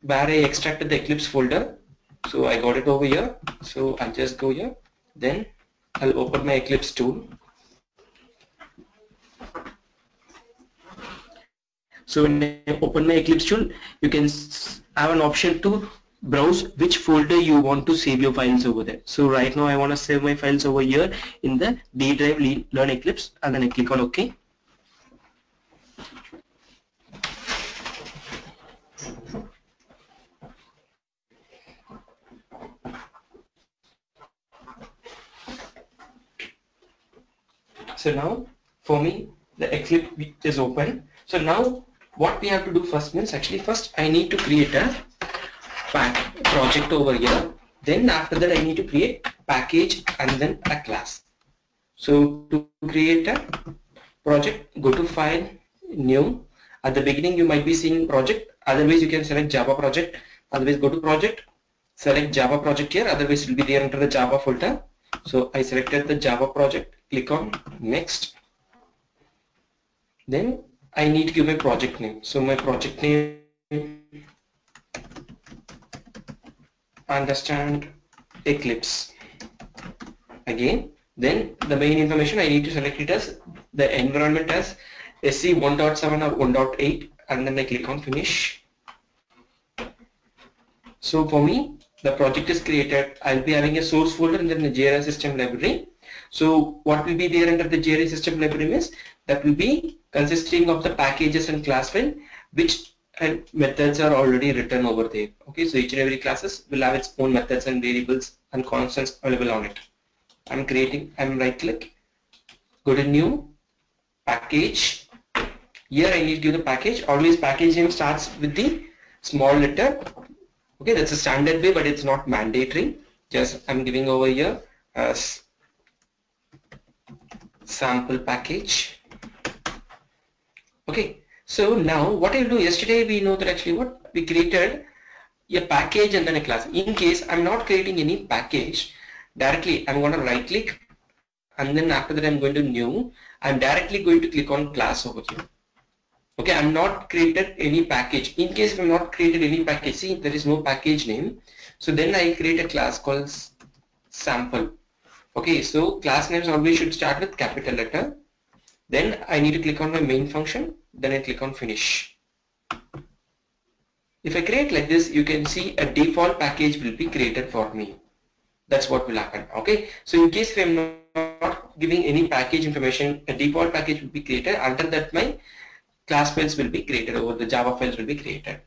where I extracted the Eclipse folder. So I got it over here. So I'll just go here. Then I'll open my Eclipse tool. So when I open my Eclipse tool, you can have an option to browse which folder you want to save your files over there. So right now I want to save my files over here in the D drive Learn Eclipse, and then I click on OK. So now for me the Eclipse is open. So now what we have to do first means, actually first I need to create a project over here. Then after that I need to create package and then a class. So to create a project, go to File, New. At the beginning you might be seeing project, otherwise you can select Java project. Otherwise go to project, select Java project here, otherwise it will be there under the Java folder. So I selected the Java project, click on next. Then I need to give my project name. So my project name, understand Eclipse. Again, then the main information I need to select it as the environment as SC 1.7 or 1.8, and then I click on finish. So for me the project is created. I'll be having a source folder and then the JRI system library. So what will be there under the JRI system library is that will be consisting of the packages and class file which methods are already written over there. Okay, so each and every classes will have its own methods and variables and constants available on it. I'm right click, go to new package. Here I need to give the package. Always package name starts with the small letter. Okay, that's a standard way, but it's not mandatory. Just I'm giving over here as sample package. Okay, so now what I'll do, yesterday we know that actually what we created a package and then a class. In case I'm not creating any package, directly I'm going to right click, and then after that I'm going to new. I'm directly going to click on class over here. Okay, I'm not created any package. In case if I'm not created any package, see there is no package name. So then I create a class called sample. Okay, so class names always should start with capital letter. Then I need to click on my main function. Then I click on finish. If I create like this, you can see a default package will be created for me. That's what will happen. Okay, so in case if I'm not giving any package information, a default package will be created. Under that my class files will be created, or the Java files will be created.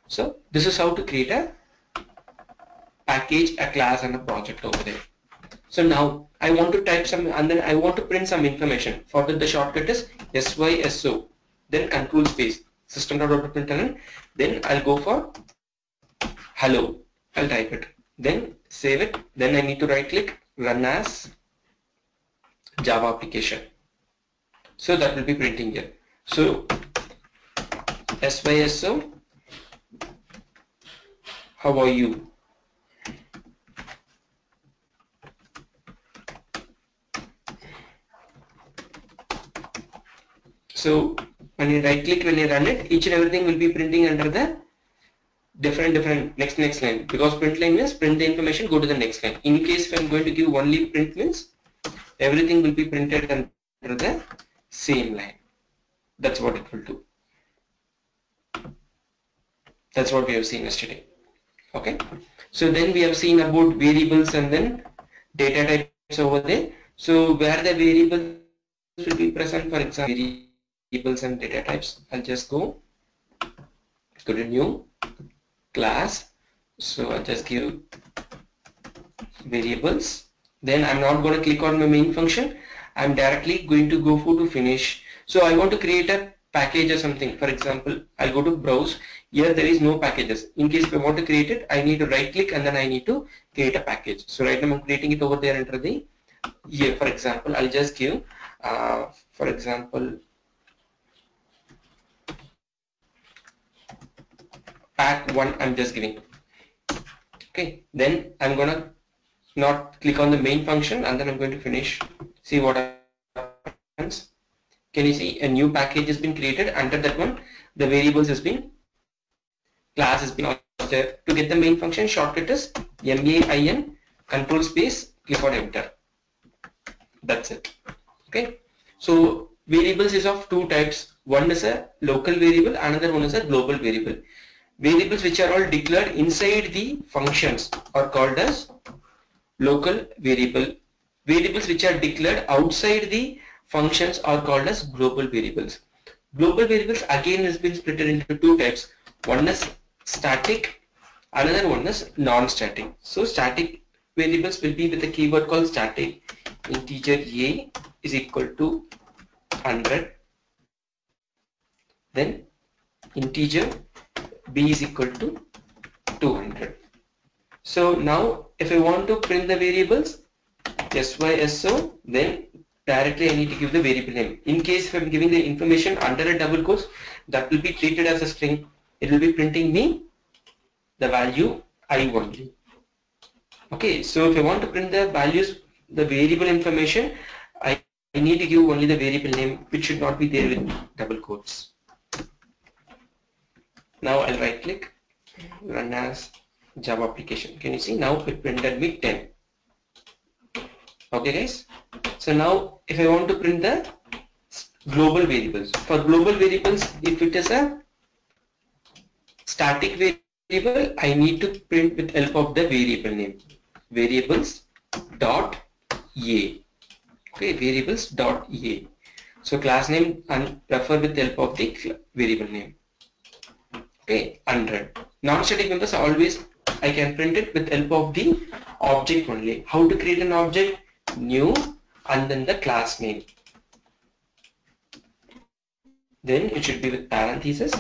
So this is how to create a package, a class and a project over there. So now I want to type some, and then I want to print some information. For that the shortcut is SYSO, then control space system.out.println. Then I'll go for hello. I'll type it. Then save it. Then I need to right click, run as Java application. So that will be printing here. So SYSO, how are you? So when you right click, when you run it, each and everything will be printing under the different next line, because print line means print the information, go to the next line. In case if I'm going to give only print means everything will be printed under the same line. That's what it will do. That's what we have seen yesterday. Okay, so then we have seen about variables and then data types over there. So where the variables will be present, for example, variables and data types, I'll just go to new class. So I'll just give variables. Then I'm not going to click on my main function. I'm directly going to go to finish. So I want to create a package or something. For example, I'll go to browse. Here there is no packages. In case if I want to create it, I need to right click and then I need to create a package. So right now I'm creating it over there under the here. For example, I'll just give for example pack 1. I'm just giving. Okay, then I'm gonna not click on the main function and then I'm going to finish. See what happens. Can you see a new package has been created? Under that one the variables has been, class has been also to get the main function, shortcut is MAIN, control space, click on enter. That's it. Okay. So variables is of two types. One is a local variable, another one is a global variable. Variables which are all declared inside the functions are called as local variable. Variables which are declared outside the functions are called as global variables. Global variables again has been split into two types. One is static, another one is non-static. So static variables will be with a keyword called static. Integer a is equal to 100. Then integer b is equal to 200. So now if I want to print the variables sy, so, then directly I need to give the variable name. In case if I am giving the information under a double quotes, that will be treated as a string. It will be printing me the value I only. Okay, so if I want to print the values, the variable information, I need to give only the variable name, which should not be there with double quotes. Now I'll right click, run as Java application. Can you see now it printed me 10. Okay guys, so now if I want to print the global variables, for global variables, if it is a static variable, I need to print with help of the variable name, variables dot a. Okay, variables dot a. So class name and refer with help of the variable name. Okay, 100. Non-static members always I can print it with help of the object only. How to create an object? New and then the class name. Then it should be with parentheses.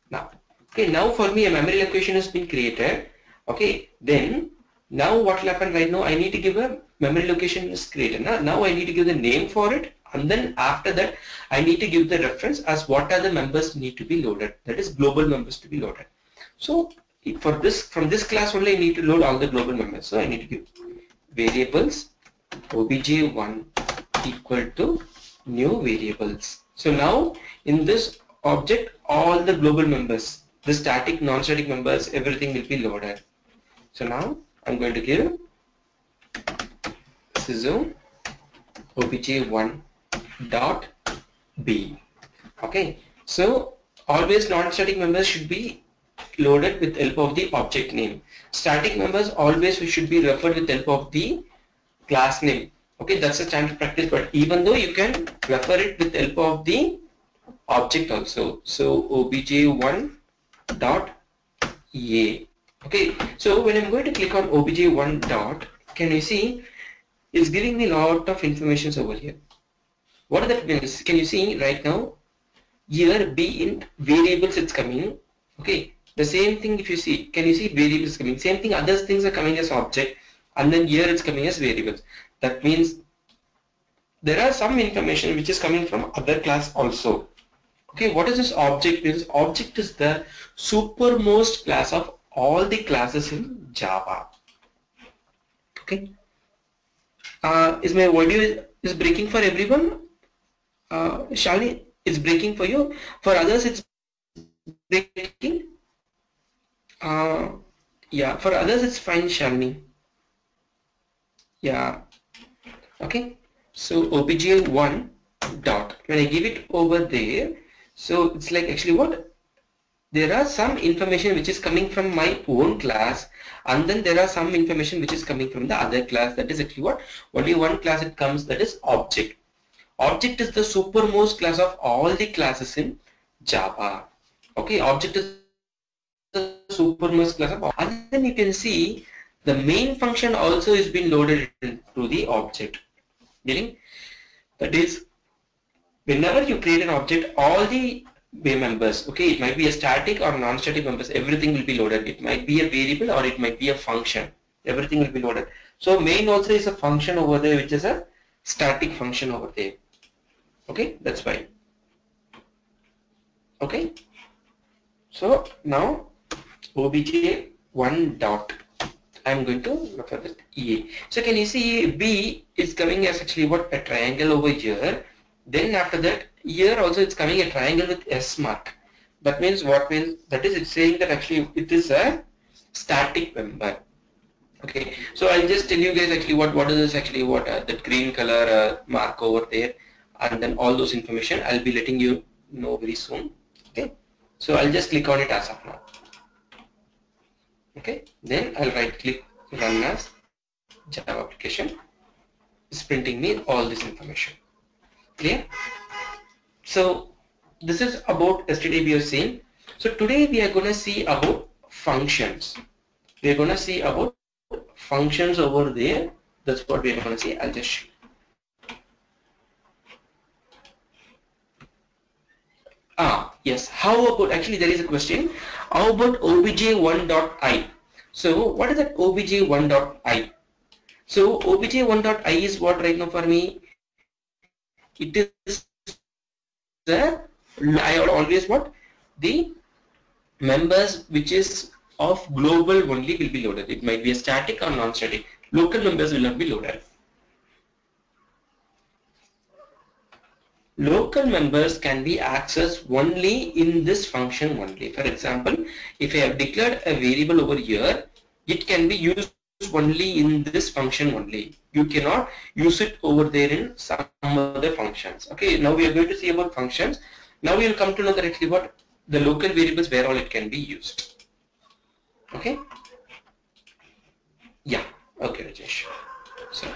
Now, okay, now for me a memory location has been created. Okay, then now what will happen right now? I need to give a memory location is created. Now I need to give the name for it, and then after that I need to give the reference as what are the members need to be loaded. That is global members to be loaded. So for this, from this class only I need to load all the global members. So I need to give variables obj1 equal to new variables. So now in this object all the global members, the static, non-static members, everything will be loaded. So now I'm going to give sysum obj1 dot b. Okay, so always non-static members should be loaded with help of the object name. Static members always should be referred with help of the class name. Okay, that's a standard practice, but even though you can refer it with help of the object also. So obj1 dot a. Okay, so when I'm going to click on obj1 dot, can you see it's giving me a lot of information over here. What that means? Can you see right now? Here b in variables it's coming. Okay, the same thing if you see, can you see variables coming? Same thing, other things are coming as object, and then here it's coming as variables. That means there are some information which is coming from other class also. Okay, what is this object? Means object is the supermost class of all the classes in Java. Okay. Is my audio is breaking for everyone? Shalini, it's breaking for you. For others, it's breaking. Yeah, for others, it's fine, Shalini. Yeah. Okay. So obj1 dot. When I give it over there, so it's like actually what? There are some information which is coming from my own class, and then there are some information which is coming from the other class. That is actually what? Only one class it comes, that is object. Object is the supermost class of all the classes in Java. Okay, object is the supermost class of all. And then you can see the main function also is being loaded into the object. Getting? That is, whenever you create an object, all the members, okay, it might be a static or non-static members, everything will be loaded. It might be a variable or it might be a function. Everything will be loaded. So main also is a function over there, which is a static function over there. Okay, that's why. Okay, so now obj1 dot, I'm going to refer that EA. So can you see B is coming as actually what? A triangle over here. Then after that, here also it's coming a triangle with S mark. That means what means that is it's saying that actually it is a static member. Okay, so I'll just tell you guys actually what is this actually, what that green color mark over there, and then all those information I'll be letting you know very soon. Okay, so I'll just click on it as of now. Okay, then I'll right click run as Java application. It's printing me all this information. Clear? So this is about yesterday we are seeing. So today we are going to see about functions. We are going to see about functions over there. That's what we are going to see. I'll just show. Yes. How about, actually there is a question. How about obj1.i? So what is that obj1.i? So obj1.i is what right now for me? It is the, I always what? The members which is of global only will be loaded. It might be a static or non-static. Local members will not be loaded. Local members can be accessed only in this function only. For example, if I have declared a variable over here, it can be used only in this function only. You cannot use it over there in some other functions. Okay, now we are going to see about functions. Now we will come to know directly what the local variables where all it can be used. Okay. Yeah. Okay, Rajesh. So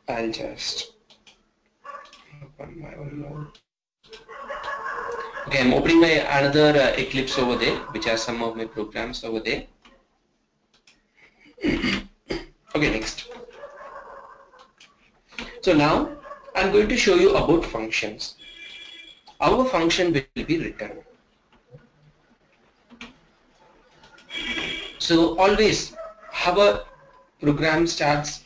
I'll just open my own node. Okay, I'm opening my another Eclipse over there, which has some of my programs over there. Okay, next. So now I'm going to show you about functions. Our function will be written. So always our program starts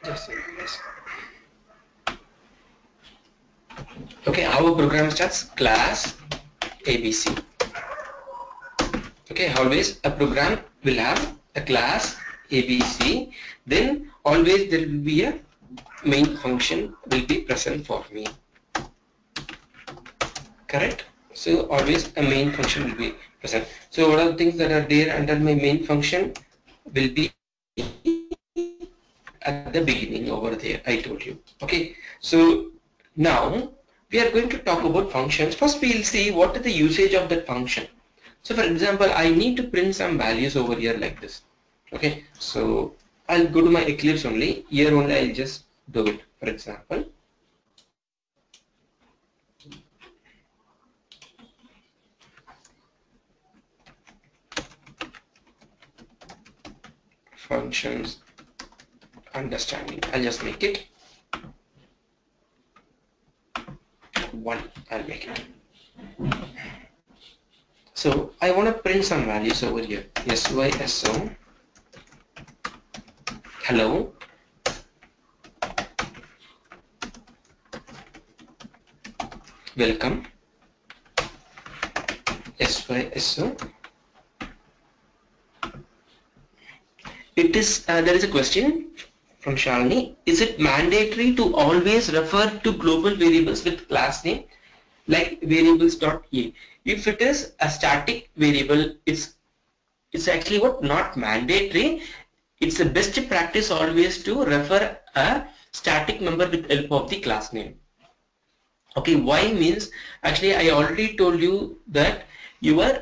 just this. Okay, our program starts class ABC. Okay, always a program will have a class ABC, then always there will be a main function will be present for me. Correct? So always a main function will be present. So what are the things that are there under my main function will be at the beginning over there, I told you. Okay, so now we are going to talk about functions. First we will see what is the usage of that function. So for example, I need to print some values over here like this. Okay, so I'll go to my Eclipse only. Here only I'll just do it. For example, functions understanding. I'll just make it 1. I'll make it. So I want to print some values over here. SYSO. Hello. Welcome. SYSO. It is there is a question from Shalini. Is it mandatory to always refer to global variables with class name like variables.a? If it is a static variable, it's actually what, not mandatory. It's the best practice always to refer a static member with help of the class name. Okay, why means actually I already told you that your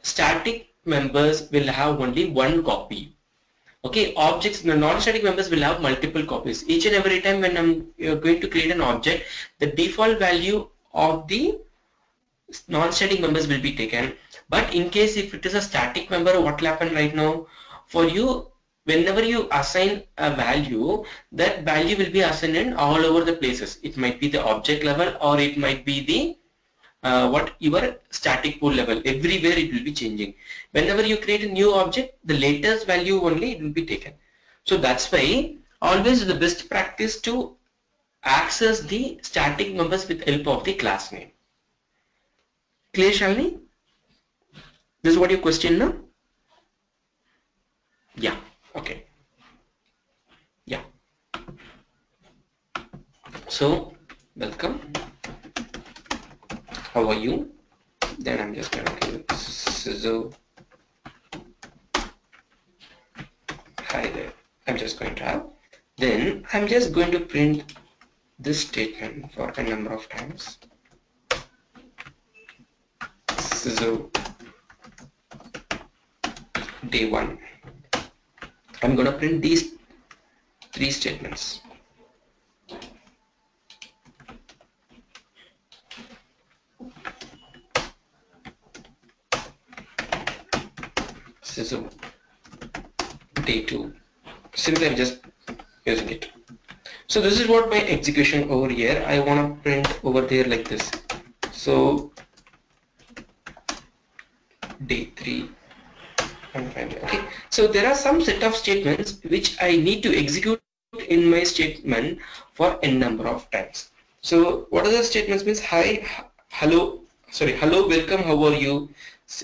static members will have only one copy. Okay, objects, the non-static members will have multiple copies. Each and every time when I'm going to create an object, the default value of the non-static members will be taken. But in case if it is a static member, what will happen right now? For you, whenever you assign a value, that value will be assigned in all over the places. It might be the object level or it might be the your static pool level. Everywhere it will be changing. Whenever you create a new object, the latest value only it will be taken. So that's why always the best practice to access the static members with help of the class name. Clear, Shalini? This is what your question now? Okay, yeah. So welcome, how are you? Then I'm just gonna give so hi there. I'm just going to have. Then I'm just going to print this statement for a number of times. So day 1. I'm gonna print these 3 statements. So day 2. Simply I'm just using it. So this is what my execution over here. I want to print over there like this. So day 3 and finally, okay. So there are some set of statements which I need to execute in my statement for n number of times. So what are the statements means? Hi, hello, sorry, hello, welcome, how are you?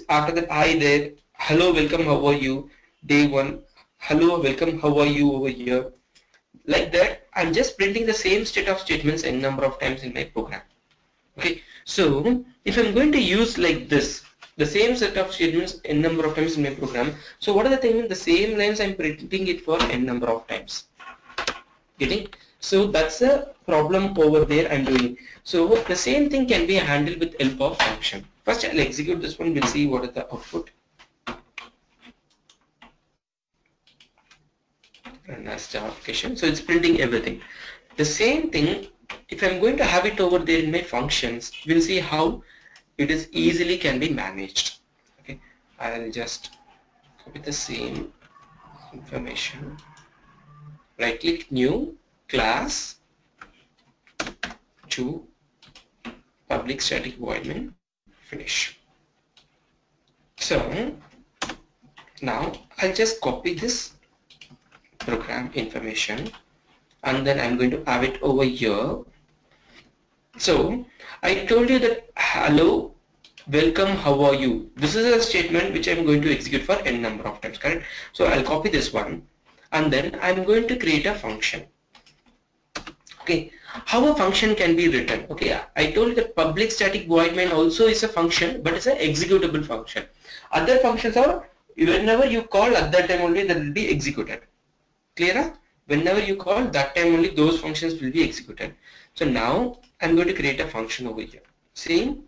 After that, hi there, hello, welcome, how are you? Day 1, hello, welcome, how are you over here? Like that, I'm just printing the same set of statements n number of times in my program. Okay, so if I'm going to use like this, the same set of statements n number of times in my program, so what are the things? The same lines I'm printing it for n number of times. Getting? So that's a problem over there I'm doing. So the same thing can be handled with help of function. First I'll execute this one, we'll see what is the output. Run as Java application. So it's printing everything. The same thing, if I'm going to have it over there in my functions, we'll see how it is easily can be managed. Okay, I'll just copy the same information, right click new class to public static void main finish. So now I'll just copy this program information and then I'm going to have it over here. So I told you that hello, welcome, how are you? This is a statement which I'm going to execute for n number of times, correct? So I'll copy this one and then I'm going to create a function. Okay, how a function can be written? Okay, I told you that public static void main also is a function, but it's an executable function. Other functions are whenever you call at that time only that will be executed. Clear? Whenever you call that time only those functions will be executed. So now I'm going to create a function over here. See?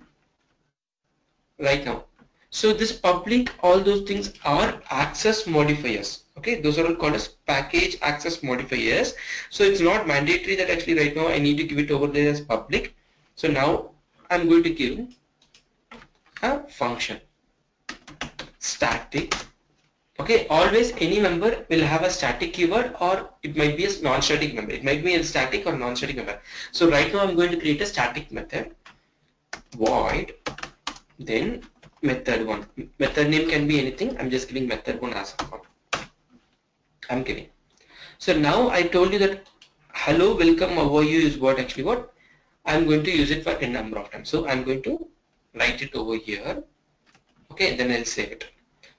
Right now. So this public, all those things are access modifiers. Okay, those are all called as package access modifiers. So it's not mandatory that actually right now I need to give it over there as public. So now I'm going to give a function static. Okay, always any member will have a static keyword or it might be a non-static member. It might be a static or non-static member. So right now I'm going to create a static method void then method 1. Method name can be anything. I'm just giving method 1 as a one. I'm giving. So now I told you that hello, welcome, how are you is what actually what I'm going to use it for a number of times. So I'm going to write it over here. Okay, then I'll save it.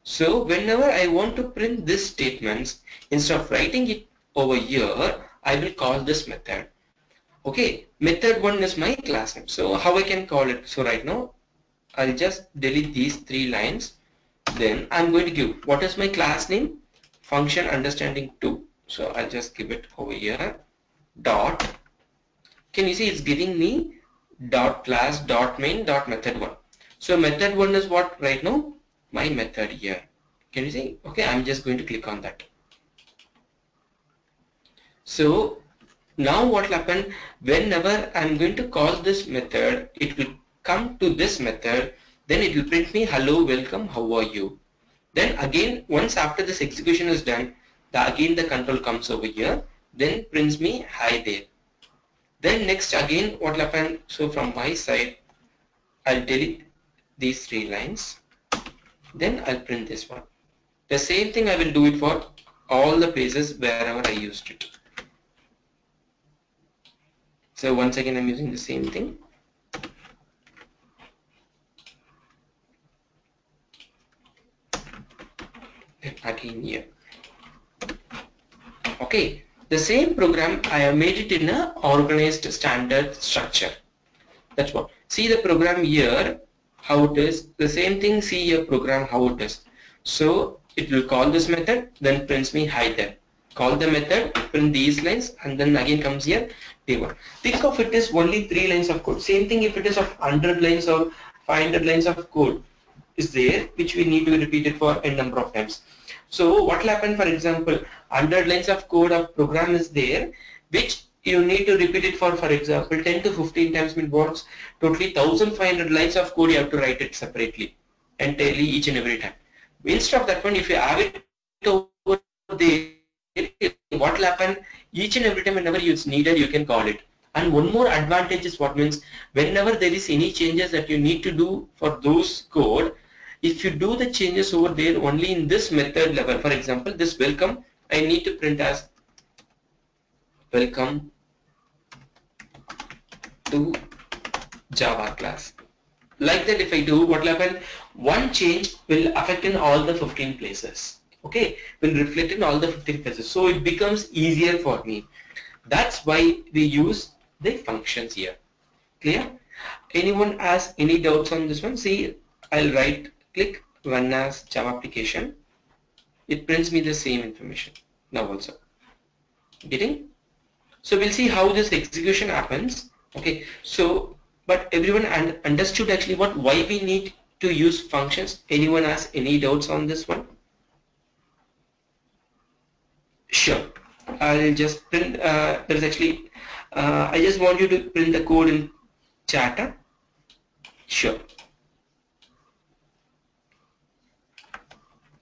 So whenever I want to print this statements, instead of writing it over here, I will call this method. Okay, method 1 is my class name. So how I can call it? So right now I'll just delete these 3 lines. Then I'm going to give what is my class name? Function understanding 2. So I'll just give it over here. Dot. Can you see it's giving me dot class dot main dot method 1. So method 1 is what right now? My method here. Can you see? Okay, I'm just going to click on that. So now what will happen? Whenever I'm going to call this method, it will come to this method. Then it will print me hello, welcome, how are you? Then again, once after this execution is done, again the control comes over here, then prints me hi there. Then next again what will happen? So from my side, I'll delete these 3 lines. Then I'll print this one. The same thing I will do it for all the places wherever I used it. So once again I'm using the same thing. Then again here. Okay, the same program I have made it in a organized standard structure. That's what. See the program here, how it is. The same thing, see your program how it is. So it will call this method, then prints me hi there. Call the method, print these lines, and then again comes here day1. Think of it as only 3 lines of code. Same thing if it is of 100 lines or 500 lines of code is there, which we need to repeat it for a number of times. So what will happen, for example, 100 lines of code of program is there, which you need to repeat it for example, 10 to 15 times, means totally 1500 lines of code you have to write it separately, entirely each and every time. Instead of that one, if you have it over there, what will happen, each and every time whenever it's needed, you can call it. And one more advantage is what means, whenever there is any changes that you need to do for those code, if you do the changes over there only in this method level, for example, this welcome, I need to print as welcome to Java class. Like that, if I do, what will happen? One change will affect in all the 15 places. Okay, will reflect in all the 15 places. So it becomes easier for me. That's why we use the functions here. Clear? Anyone has any doubts on this one? See, I'll right click run as Java application. It prints me the same information now also. Getting? So we'll see how this execution happens. Okay, so but everyone understood actually why we need to use functions. Anyone has any doubts on this one? Sure, I'll just print. There's actually I just want you to print the code in chat. Sure,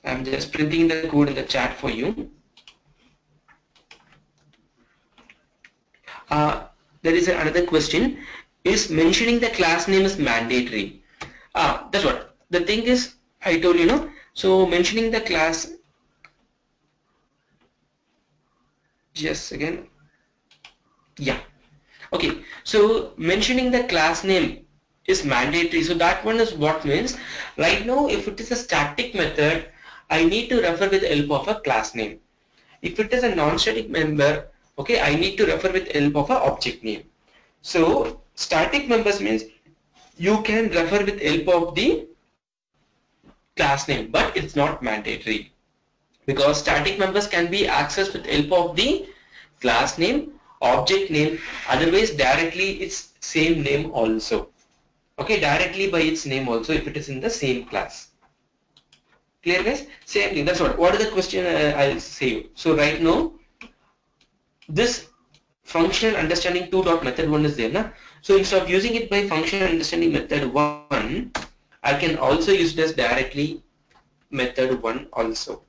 I'm just printing the code in the chat for you. There is another question. Is mentioning the class name is mandatory? That's what. The thing is, I told you, no? So mentioning the class, just again, yeah. Okay, so mentioning the class name is mandatory. So that one is what means, right now if it is a static method, I need to refer with the help of a class name. If it is a non-static member, okay, I need to refer with help of a object name. So static members means you can refer with help of the class name, but it's not mandatory, because static members can be accessed with help of the class name, object name, otherwise directly its same name also. Okay, directly by its name also if it is in the same class. Clear guys? Same thing. That's what is the question I'll say. So right now, this functional understanding 2 dot method 1 is there. Na? So instead of using it by functional understanding method 1, I can also use this directly method 1 also.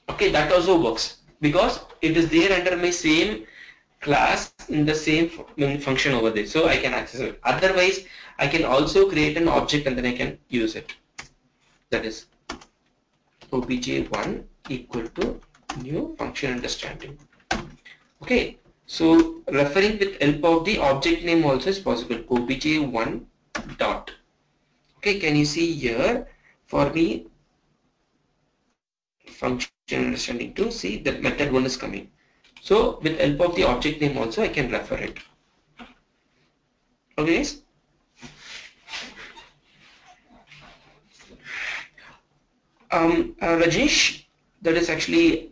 Okay, that also works because it is there under my same class in the same function over there, so I can access it. Otherwise, I can also create an object and then I can use it. That is obj1 equal to new function understanding. Okay, so referring with help of the object name also is possible. obj1 dot. Okay, can you see here for me function understanding 2, see that method 1 is coming. So with help of the object name also I can refer it. Okay guys? Rajesh, that is actually,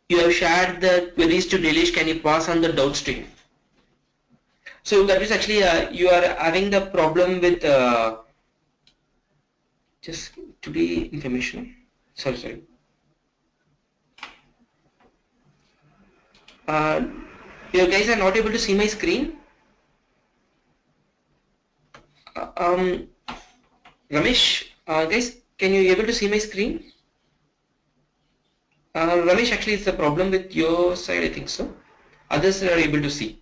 you have shared the queries to Delish, can you pass on the doubt stream? So that is actually you are having the problem with just today information. Sorry. You guys are not able to see my screen. Ramesh, guys, can you able to see my screen? Ramesh, actually it's a problem with your side, I think so. Others are able to see.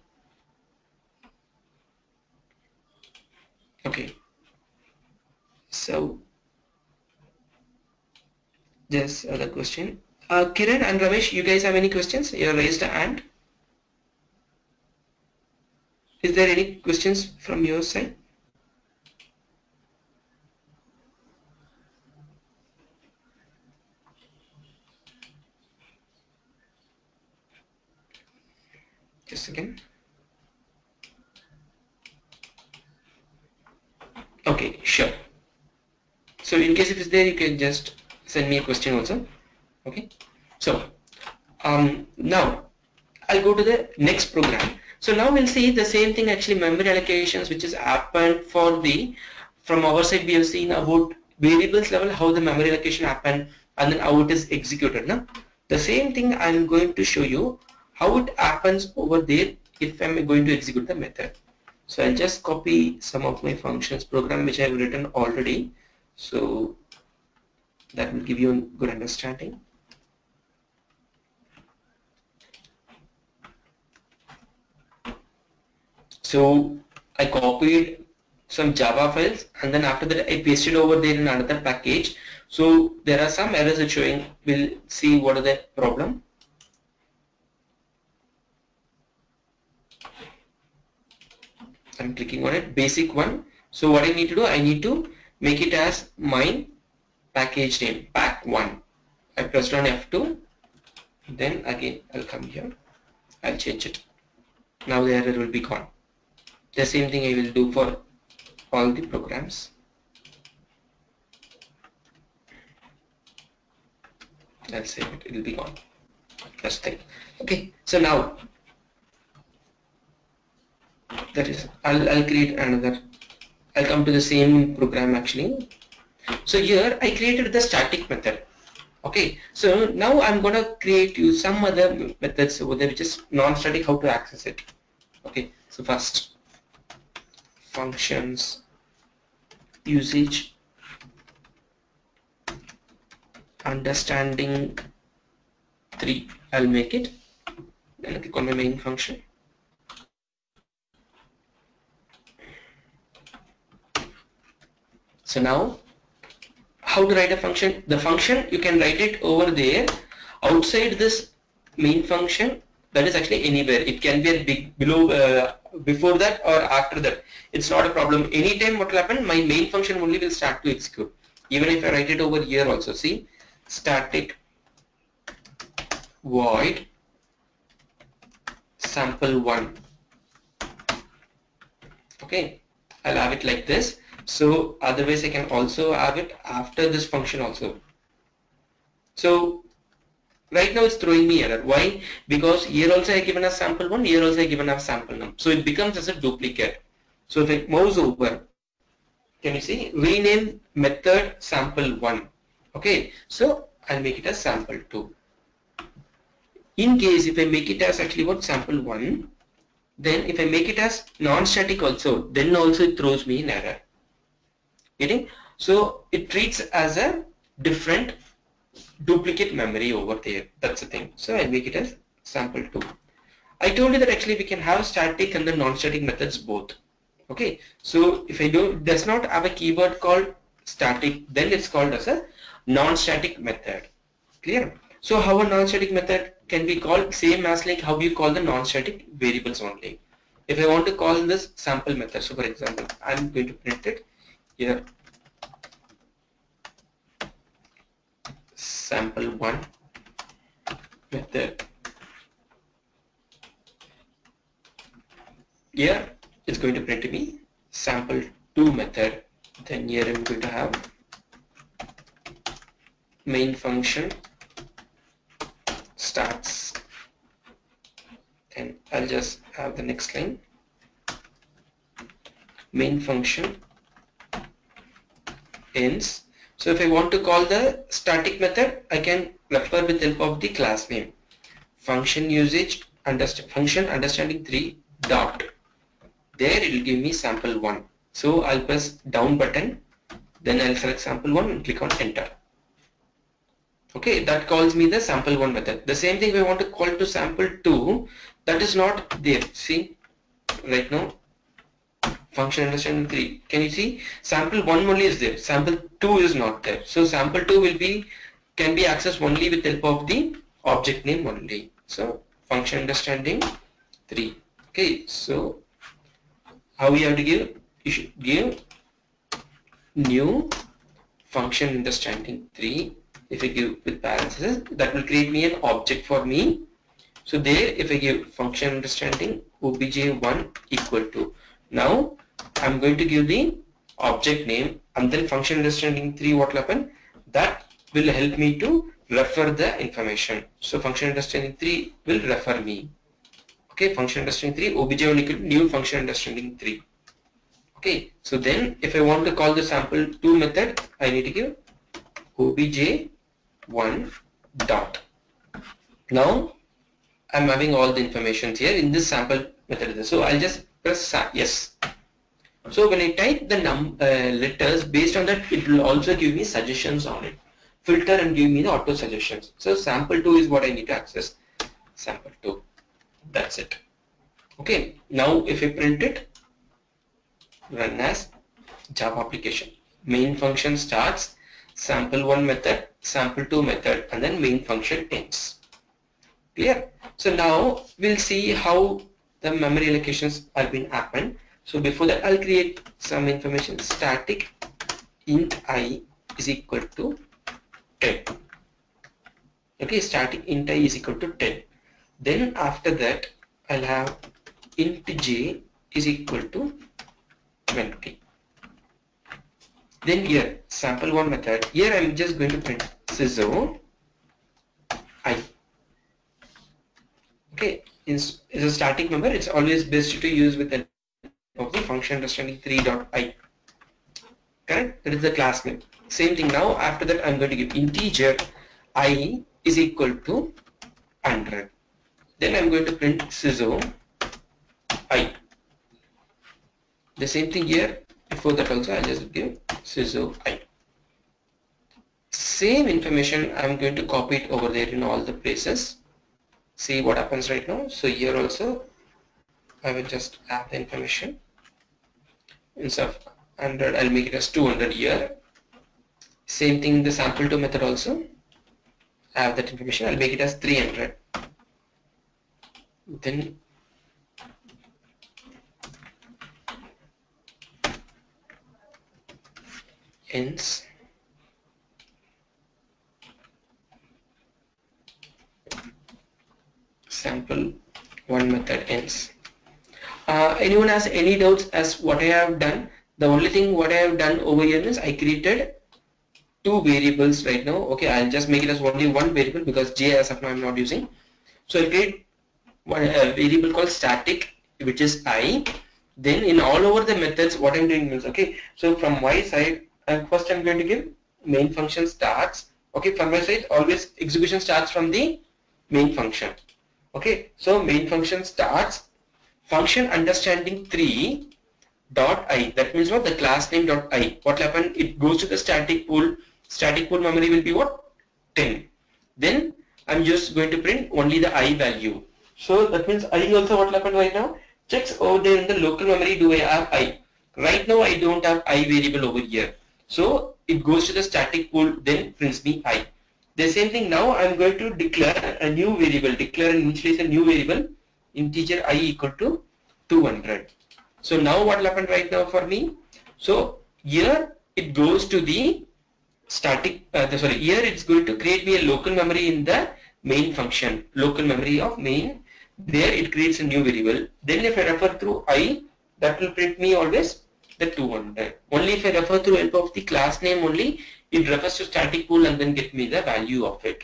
Okay. So, there's other question. Kiran and Ramesh, you guys have any questions? You raised a hand. Is there any questions from your side? Just a second. Okay, sure. So in case if it's there, you can just send me a question also. Okay. So now I'll go to the next program. So now we'll see the same thing, actually memory allocations, which is happened for the, from our side we have seen about variables level, how the memory allocation happened and then how it is executed. Now the same thing I'm going to show you how it happens over there if I'm going to execute the method. So I'll just copy some of my functions program which I have written already. So that will give you a good understanding. So I copied some Java files and then after that I pasted over there in another package. So there are some errors it's showing. We'll see what are the problem. I'm clicking on it, basic one. So what I need to do, I need to make it as my package name, pack1. I pressed on F2, then again I'll come here, I'll change it. Now the error will be gone. The same thing I will do for all the programs. I'll save it, it will be gone. That's the thing. Okay, so now that is, I'll create another, I'll come to the same program actually. So here I created the static method. Okay, so now I'm gonna create you some other methods over there which is non-static, how to access it. Okay, so first functions usage understanding 3, I'll make it, then I'll click on my main function. So now how to write a function? The function you can write it over there outside this main function, that is actually anywhere. It can be a big below before that or after that. It's not a problem. Anytime what will happen, my main function only will start to execute. Even if I write it over here also, see, static void sample1. Okay, I'll have it like this. So otherwise I can also have it after this function also. So right now it's throwing me error. Why? Because here also I given a sample1, here also I given a sample num. So it becomes as a duplicate. So if I mouse over, can you see, rename method sample1. Okay, so I'll make it as sample2. In case if I make it as actually what, sample1, then if I make it as non-static also, then also it throws me an error. Getting? So it treats as a different duplicate memory over there. That's the thing. So I'll make it as sample2. I told you that actually we can have static and the non-static methods both. Okay. So if I does not have a keyword called static, then it's called as a non-static method. Clear? So how a non-static method can be called, same as like how you call the non-static variables only. If I want to call this sample method, so for example, I'm going to print it here, sample1 method. Here it's going to print me sample2 method. Then here I'm going to have main function starts, and I'll just have the next line, main function ends. So if I want to call the static method, I can refer with help of the class name, function usage function understanding 3 dot. There it will give me sample1. So I'll press down button, then I'll select sample1 and click on enter. Okay, that calls me the sample1 method. The same thing if I want to call to sample2, that is not there. See, right now, function understanding 3. Can you see? Sample1 only is there. Sample2 is not there. So sample2 will be, can be accessed only with help of the object name only. So function understanding 3. Okay, so how we have to give? You should give new function understanding 3. If I give with parentheses, that will create me an object for me. So there, if I give function understanding obj1 equal to, now I'm going to give the object name and then function understanding 3, what will happen? That will help me to refer the information. So function understanding 3 will refer me. Okay, function understanding 3, obj1 equal to new function understanding 3. Okay, so then if I want to call the sample2 method, I need to give obj1 dot. Now I'm having all the information here in this sample method. So I'll just press yes. So when I type the letters, based on that it will also give me suggestions on it. Filter and give me the auto suggestions. So sample2 is what I need to access. Sample2. That's it. Okay. Now if I print it, run as Java application. Main function starts, sample1 method, sample2 method, and then main function ends. Clear? So now we'll see how the memory allocations are being happened. So before that, I'll create some information. Static int I is equal to 10. Okay, static int I is equal to 10. Then after that, I'll have int j is equal to 20. Then here, sample1 method. Here I'm just going to print sys I. Okay, is a static member. It's always best to use with the function understanding 3.I. Correct? That is the class name. Same thing now. After that, I'm going to give integer I is equal to 100. Then I'm going to print sys I. The same thing here. Before that also, I'll just give sys I. Same information I'm going to copy it over there in all the places. See what happens right now. So here also I will just add the information. Instead of 100, I'll make it as 200 here. Same thing in the sample2 method also. I have that information. I'll make it as 300. Then ends. Sample1 method ends. Anyone has any doubts as what I have done? The only thing what I have done over here is I created two variables right now. Okay, I'll just make it as only one variable because j as of now I'm not using. So I'll create one variable called static, which is I. Then in all over the methods, what I'm doing is, okay, so from my side, first I'm going to give main function starts. Okay, from my side, always execution starts from the main function. Okay, so main function starts function understanding 3 dot I. That means what? The class name dot I. What will happen? It goes to the static pool. Static pool memory will be what? 10. Then I'm just going to print only the I value. So that means I also what will happen right now? Checks over there in the local memory, do I have I? Right now I don't have I variable over here. So it goes to the static pool, then prints me I. The same thing now I'm going to declare a new variable, declare and initialize a new variable, integer I equal to 200. So now what will happen right now for me? So here it goes to the static, here it's going to create me a local memory in the main function, local memory of main. There it creates a new variable. Then if I refer through I, that will print me always the 200. Only if I refer through help of the class name only, it refers to static pool and then get me the value of it.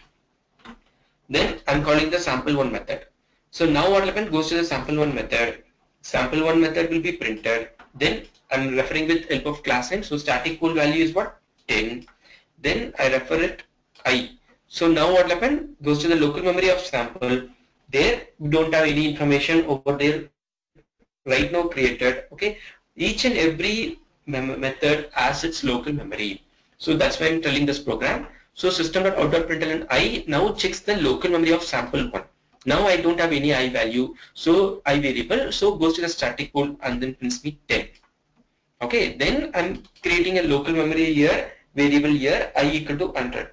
Then I'm calling the sample1 method. So now what will happen? Goes to the sample1 method. Sample1 method will be printed. Then I'm referring with help of class name. So static pool value is what? 10. Then I refer it I. So now what will happen? Goes to the local memory of sample. There we don't have any information over there right now created. Okay. Each and every method has its local memory. So that's why I'm telling this program. So system.out.println I now checks the local memory of sample1. Now I don't have any I value. So I variable. So goes to the static pool and then prints me 10. Okay. Then I'm creating a local memory here, variable here, I equal to 100.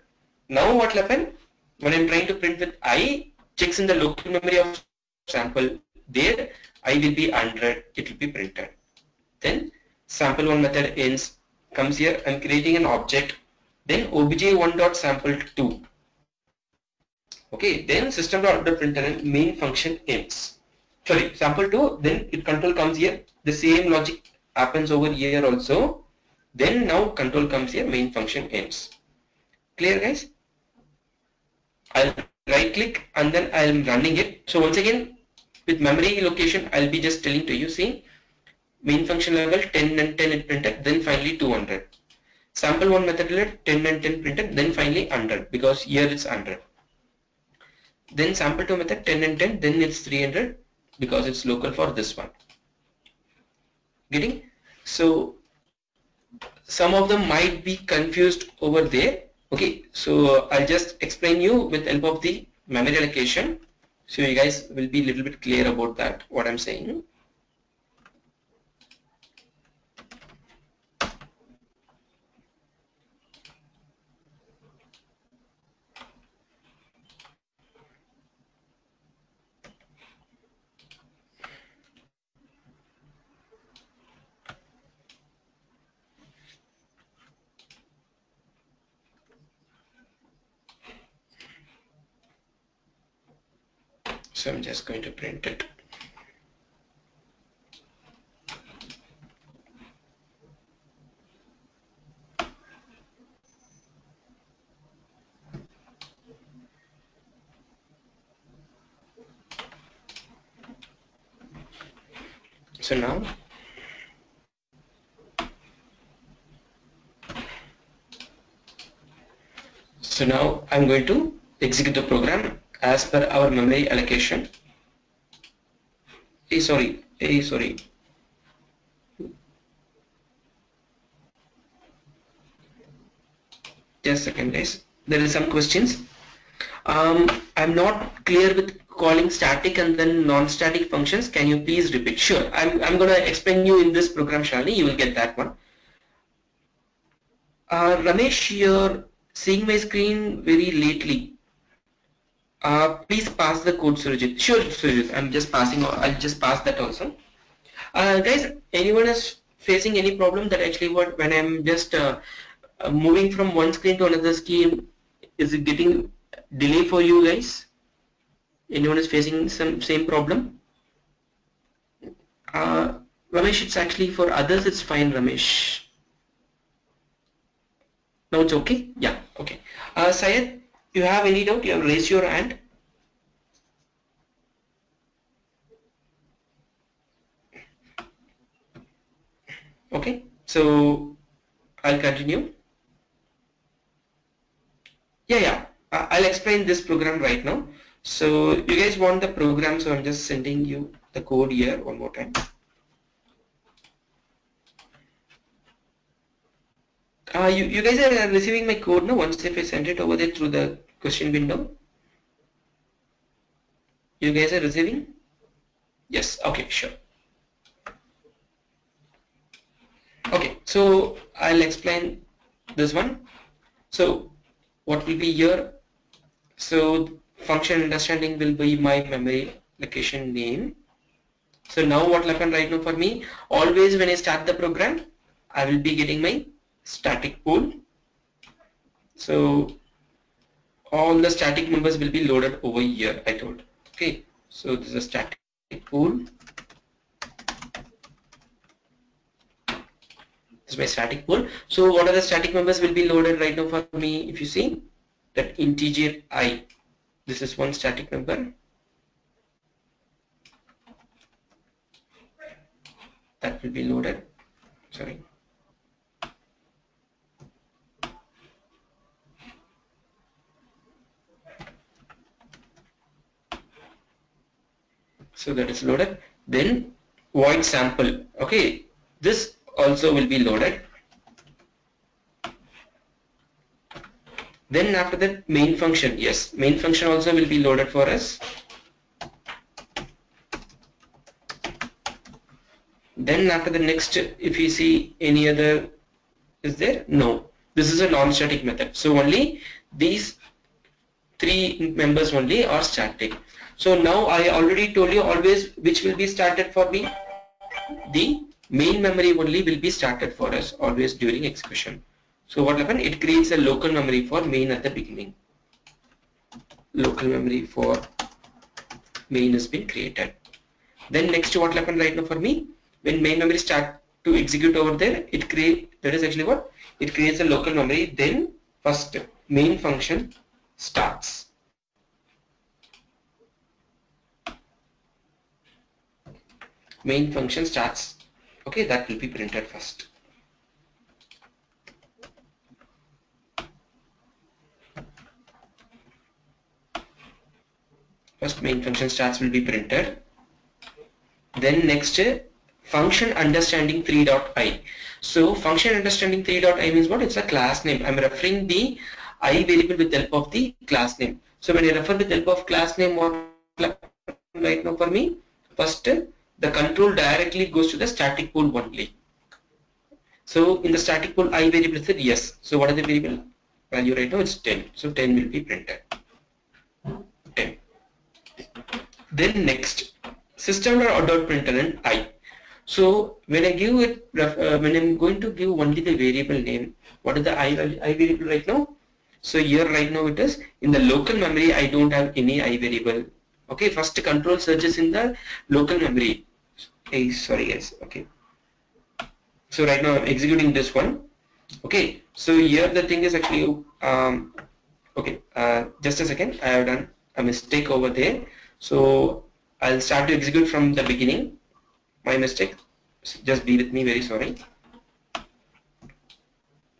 Now what will happen? When I'm trying to print with I, checks in the local memory of sample. There I will be 100. It will be printed. Then sample1 method ends, comes here. I'm creating an object. Then obj1.sample2. Okay, then system.out.println main function ends. Sorry, sample 2, then it control comes here. The same logic happens over here also. Then now control comes here, main function ends. Clear guys? I'll right click and then I'm running it. So once again, with memory location, I'll be just telling to you, see, main function level 10 and 10 it printed, then finally 200. Sample 1 method let 10 and 10 printed, then finally 100 because here it's 100. Then sample 2 method 10 and 10, then it's 300 because it's local for this one. Getting? So some of them might be confused over there. Okay, so I'll just explain you with help of the memory allocation, so you guys will be a little bit clear about that, what I'm saying. So I'm just going to print it. So now I'm going to execute the program as per our memory allocation. Sorry. Just a second guys, there is some questions. I'm not clear with calling static and then non-static functions. Can you please repeat? Sure, I'm going to explain you in this program, Shalini. You will get that one. Ramesh, you're seeing my screen very lately. Please pass the code, Surajit. Sure, Surajit. I'm just passing. I'll just pass that also. Guys, anyone is facing any problem that actually when I'm just moving from one screen to another screen, is it getting delay for you guys? Anyone is facing some same problem? Ramesh, it's actually for others it's fine, Ramesh. No, it's okay? Yeah, okay. Syed, you have any doubt? You have raised your hand. Okay, so I'll continue. Yeah. I'll explain this program right now. So you guys want the program, so I'm just sending you the code here one more time. You guys are receiving my code now once if I send it over there through the question window. You guys are receiving? Yes, okay, sure. Okay, so I'll explain this one. So what will be here? So function understanding will be my memory location name. So now what will happen right now for me? Always when I start the program, I will be getting my static pool. So all the static members will be loaded over here, I told. Okay, so this is a static pool. This is my static pool. So what are the static members will be loaded right now for me? If you see that integer I, this is one static member. That will be loaded. Sorry. So that is loaded. Then void sample. Okay, this also will be loaded. Then after that main function. Yes, main function also will be loaded for us. Then after the next, if you see any other, is there? No. This is a non-static method. So only these three members only are static. So now I already told you always which will be started for me. The main memory only will be started for us always during execution. So what happens? It creates a local memory for main at the beginning. local memory for main has been created. Then next what will happen right now for me, when main memory start to execute over there, it that is actually what it creates a local memory. Then first main function starts. Main function starts. Okay, that will be printed first. First main function starts will be printed. Then next function understanding 3.i. So function understanding 3.i means what? It's a class name. I'm referring the I variable with the help of the class name. So when I refer with the help of class name, what right now for me? First the control directly goes to the static pool only. So in the static pool I variable said yes. So what is the variable value right now? It's 10. So 10 will be printed. 10. Then next system.out.println I. So when I give it, when I'm going to give only the variable name, what is the I variable right now? So here right now it is in the local memory. I don't have any I variable. Okay, first control searches in the local memory. Hey, sorry guys. Okay. So right now I'm executing this one. Okay. So here the thing is actually okay. Just a second. I have done a mistake over there. So I'll start to execute from the beginning. My mistake. Just be with me. Very sorry.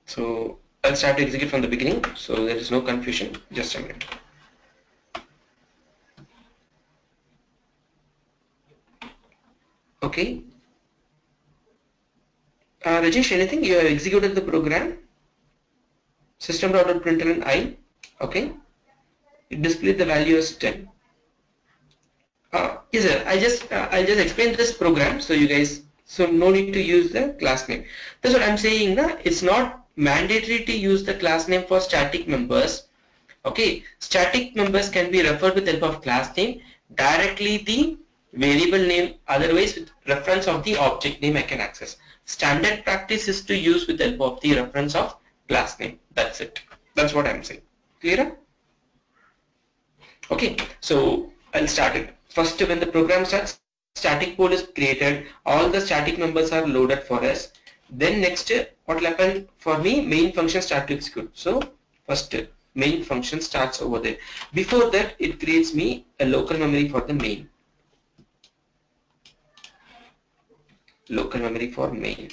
So I'll start to execute from the beginning. So there is no confusion. Just a minute. Okay. Rajesh, anything? You have executed the program. System.out.println I. Okay. It displays the value as 10. Yes, sir. I'll just explain this program so you guys. So no need to use the class name. That's what I'm saying. Na? It's not mandatory to use the class name for static members. Okay. Static members can be referred with the help of class name. Directly the variable name. Otherwise, with reference of the object name I can access. Standard practice is to use with the help of the reference of class name. That's it. That's what I'm saying. Clear? Okay. So I'll start it. First, when the program starts, static pool is created. All the static numbers are loaded for us. Then next, what will happen for me? Main function start to execute. So first, main function starts over there. Before that, it creates me a local memory for the main. Local memory for main.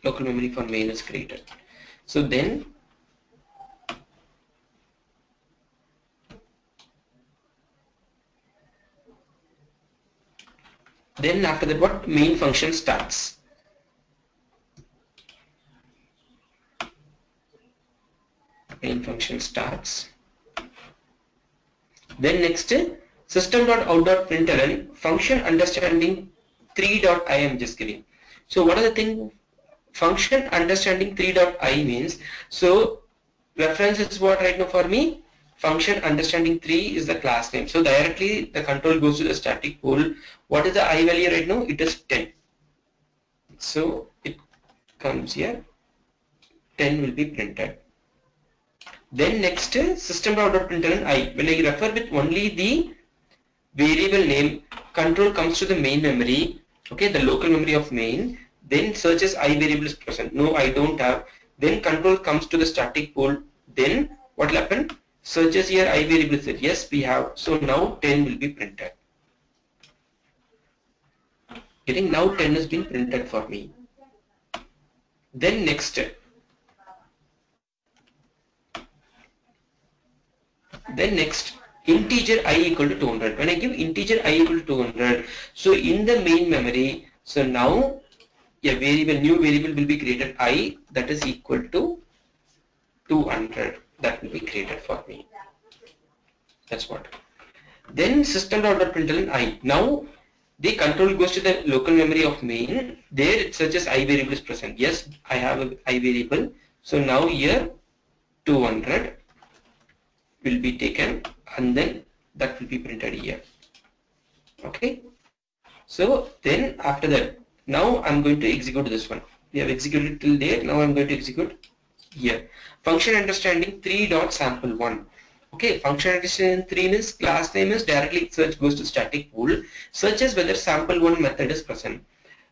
Local memory for main is created. So then, after that, what main function starts. Main function starts. Then next, system.out.println function understanding 3.i I'm just giving. So what are the thing? Function understanding 3.i means, so reference is what right now for me? Function understanding 3 is the class name. So directly the control goes to the static pool. What is the I value right now? It is 10. So it comes here. 10 will be printed. Then next system.out.println I. When I refer with only the variable name, control comes to the main memory. Okay, the local memory of main. Then searches I variable is present. No, I don't have. Then control comes to the static pool. Then what will happen? Searches here I variable is there. Yes, we have. So now 10 will be printed. Getting now 10 has been printed for me. Then next. Then next. Integer I equal to 200. When I give integer I equal to 200, so in the main memory, so now a variable, new variable will be created I that is equal to 200. That will be created for me. That's what. Then system.out.println I. Now the control goes to the local memory of main. There it searches I variable is present. Yes, I have a I variable. So now here 200 will be taken and then that will be printed here. Okay. So then after that, now I'm going to execute this one. We have executed till there. Now I'm going to execute here. Function understanding 3.sample1. Okay, function understanding 3 means class name is directly search goes to static pool, searches whether sample1 method is present.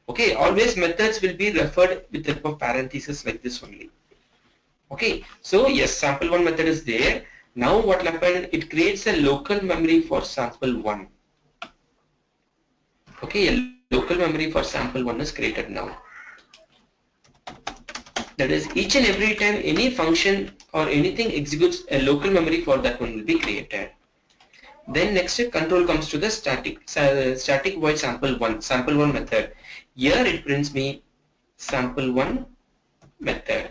Okay, always methods will be referred with the help of parentheses like this only. Okay, so yes, sample1 method is there. Now what will happen? It creates a local memory for sample1. Okay, a local memory for sample1 is created now. That is, each and every time any function or anything executes, a local memory for that one will be created. Then next control comes to the static void sample1 method. Here it prints me sample1 method.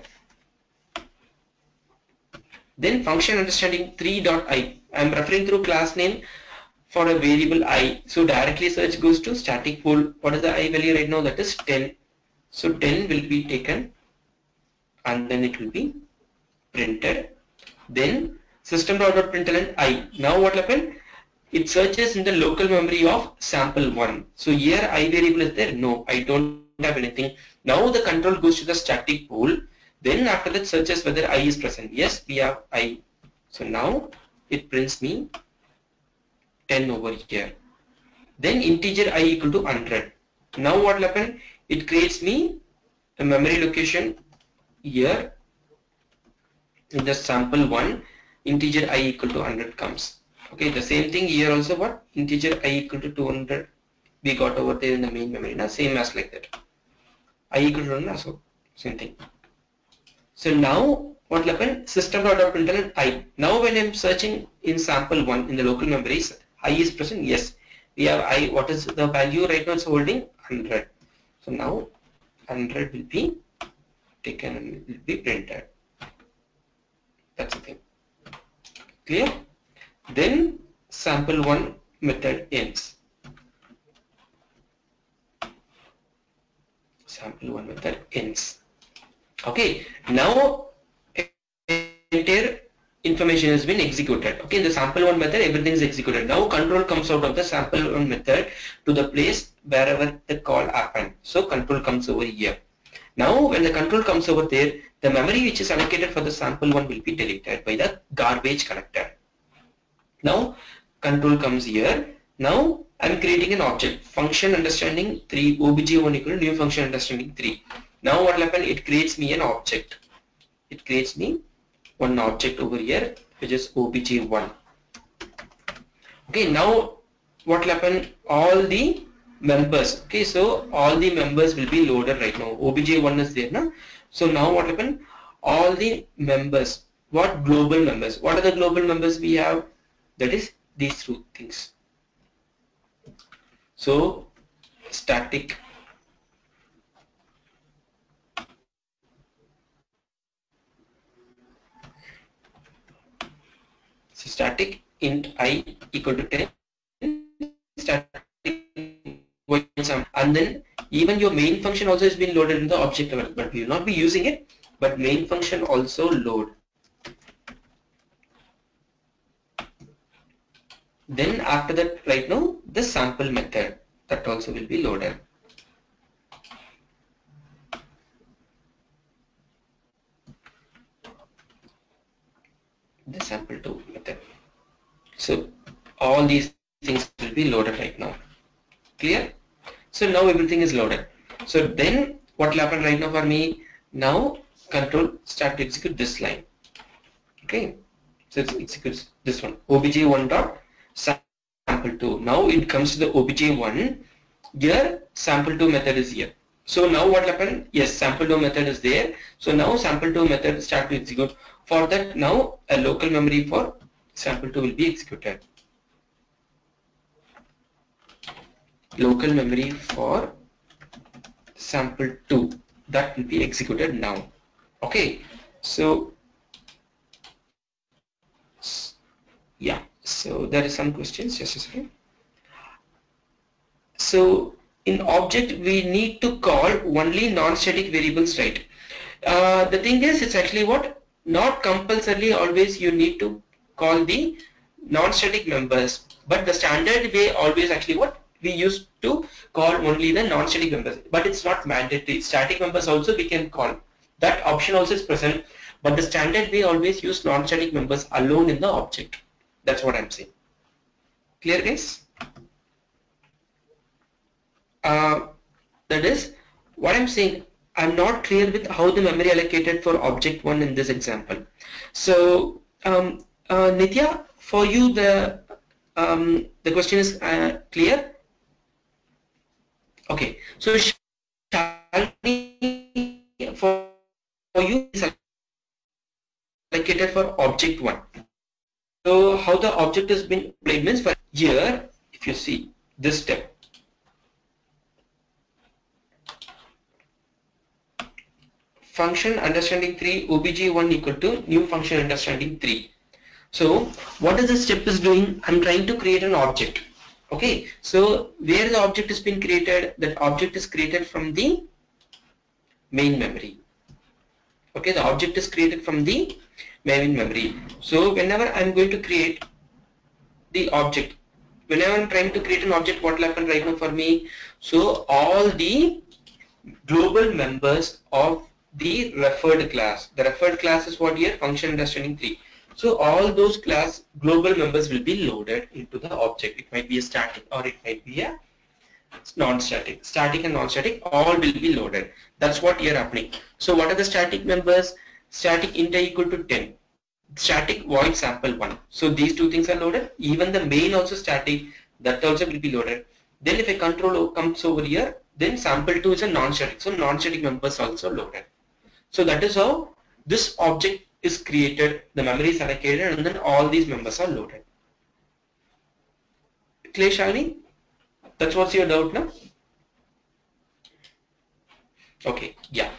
Then function understanding 3.i. I am referring through class name for a variable I. So directly search goes to static pool. What is the I value right now? That is 10. So 10 will be taken and then it will be printed. Then system.println I. Now what will happen? It searches in the local memory of sample1. So here I variable is there? No, I don't have anything. Now the control goes to the static pool. Then after that searches whether I is present. Yes, we have I. So now it prints me 10 over here. Then integer I equal to 100. Now what will happen? It creates me a memory location here in the sample1. Integer I equal to 100 comes. Okay, the same thing here also. What? Integer I equal to 200 we got over there in the main memory. Now same as like that. I equal to 200, so same thing. So now what will happen? System.println I. Now when I am searching in sample1 in the local memories, I is present. Yes, we have I. What is the value right now? It's holding 100. So now 100 will be taken and will be printed. That's the thing. Clear? Then sample1 method ends. Sample1 method ends. Okay, now entire information has been executed. Okay, in the sample1 method everything is executed. Now control comes out of the sample1 method to the place wherever the call happened. So control comes over here. Now when the control comes over there, the memory which is allocated for the sample1 will be deleted by the garbage collector. Now control comes here. Now I am creating an object, function understanding 3, obj1 equal to new function understanding 3. Now what will happen? It creates me an object. It creates me one object over here which is obj1. Okay, now what will happen? All the members. Okay, so all the members will be loaded right now. obj1 is there now. So now what will happen? All the members. What global members? What are the global members we have? That is these two things. So static int I equal to 10, static and then even your main function also has been loaded in the object level, but we will not be using it, but main function also load. Then after that right now the sample method that also will be loaded. The sample2 method. So all these things will be loaded right now. Clear? So now everything is loaded. So then what will happen right now for me? Now control start to execute this line. Okay. So it executes this one. obj1 dot sample2. Now it comes to the obj1. Here sample2 method is here. So now what will happen? Yes, sample2 method is there. So now sample2 method start to execute. For that now a local memory for sample2 will be executed. Local memory for sample2 that will be executed now. Okay, so yeah, so there is some questions. Just a second. So in object we need to call only non-static variables, right? The thing is, it's actually what? Not compulsorily always you need to call the non-static members, but the standard way always actually what? We used to call only the non-static members, but it's not mandatory. Static members also we can call. That option also is present, But the standard way always use non-static members alone in the object. That's what I'm saying. Clear, guys? That is what I'm saying. I'm not clear with how the memory allocated for object 1 in this example. So Nitya, for you the question is clear? Okay. So Shalini, for you is allocated for object 1. So how the object has been played means, for here if you see this step, function understanding 3 obj1 equal to new function understanding 3. So what is the step is doing? I'm trying to create an object. Okay, so where the object has been created, that object is created from the main memory. Okay, the object is created from the main memory. So whenever I'm going to create the object, whenever I'm trying to create an object, what will happen right now for me? So all the global members of the referred class. The referred class is what here? Function understanding 3. So all those class global members will be loaded into the object. It might be a static or it might be a non-static. Static and non-static all will be loaded. That's what here happening. So what are the static members? Static int I equal to 10. Static void sample 1. So these two things are loaded. Even the main also static, that also will be loaded. Then if a control comes over here, then sample 2 is a non-static. So non-static members also loaded. So that is how this object is created, the memory is allocated, and then all these members are loaded. Clear, Shalini? That's what's your doubt now? Okay, yeah.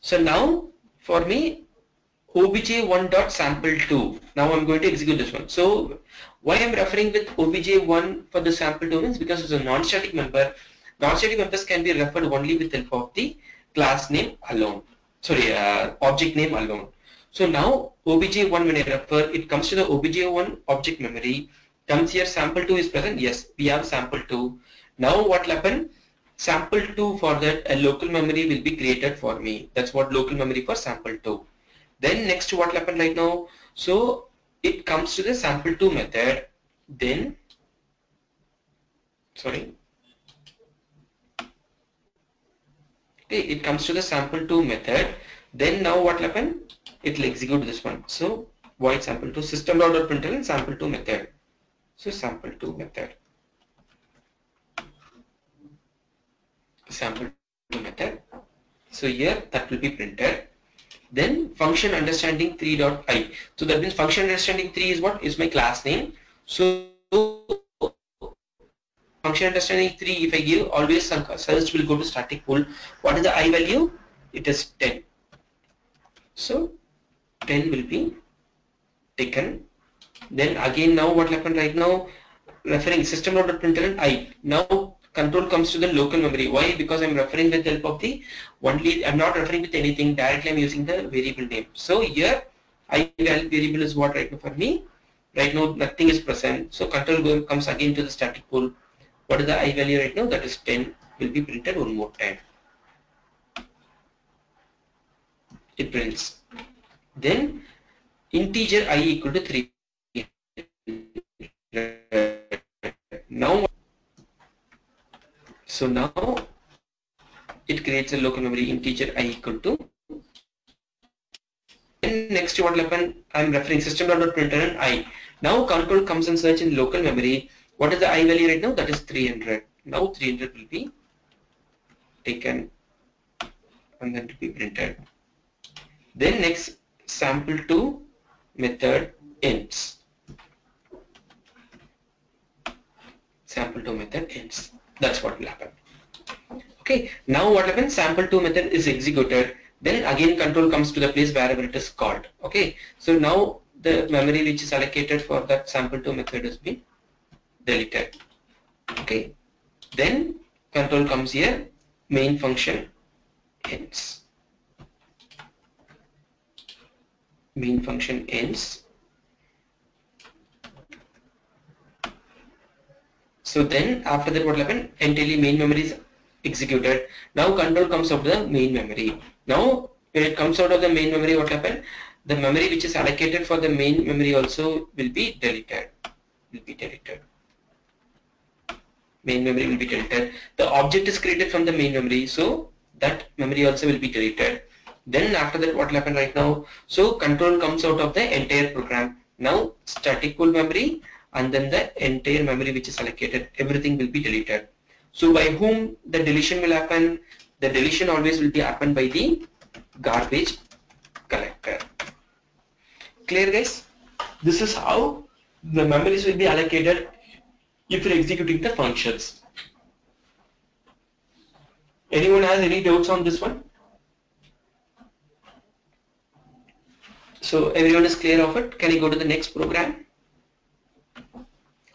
So now for me, obj1.sample2. Now I'm going to execute this one. So why I'm referring with obj1 for the sample 2 means because it's a non-static member. Non-static members can be referred only with the help of the class name alone. Sorry, object name alone. So now obj1 when I refer, it comes to the obj1 object memory. Comes here sample 2 is present. Yes, we have sample 2. Now what will happen? Sample 2 for that a local memory will be created for me. That's what local memory for sample 2. Then next what will happen right now? So it comes to the sample 2 method. Then sorry. Okay, it comes to the sample 2 method. Then now what will happen? It will execute this one. So void sample 2 system.println sample 2 method. So sample 2 method. Sample 2 method. So here that will be printed. Then function understanding 3.i. So that means function understanding 3 is what? Is my class name. So function understanding 3, if I give, always search will go to static pool. What is the I value? It is 10. So 10 will be taken. Then again now what will happen right now? Referring system.println I. Now control comes to the local memory. Why? Because I'm referring with the help of the only, I'm not referring with anything, directly I'm using the variable name. So here I variable is what right now for me? Right now nothing is present. So control comes again to the static pool. What is the I value right now? That is 10 will be printed one more time. It prints. Then integer I equal to 3. Now, so now it creates a local memory integer I equal to. Then next what will happen? I'm referring system.println I. Now control comes and search in local memory. What is the I value right now? That is 300. Now 300 will be taken and then to be printed. Then next sample2 method ends. Sample2 method ends. That's what will happen. Okay. Now what happens? Sample2 method is executed. Then again control comes to the place wherever it is called. Okay. So now the memory which is allocated for that sample2 method has been deleted. Okay. Then control comes here. Main function ends. Main function ends. So then after that what will happen? Entirely main memory is executed. Now control comes out of the main memory. Now when it comes out of the main memory, what will happen? the memory which is allocated for the main memory also will be deleted. Main memory will be deleted. The object is created from the main memory, so that memory also will be deleted. Then after that, what will happen right now? So control comes out of the entire program. Now static pool memory and then the entire memory which is allocated, everything will be deleted. So by whom the deletion will happen? The deletion always will be happen by the garbage collector. Clear, guys? This is how the memories will be allocated if you're executing the functions. Anyone has any doubts on this one? So everyone is clear of it. Can you go to the next program?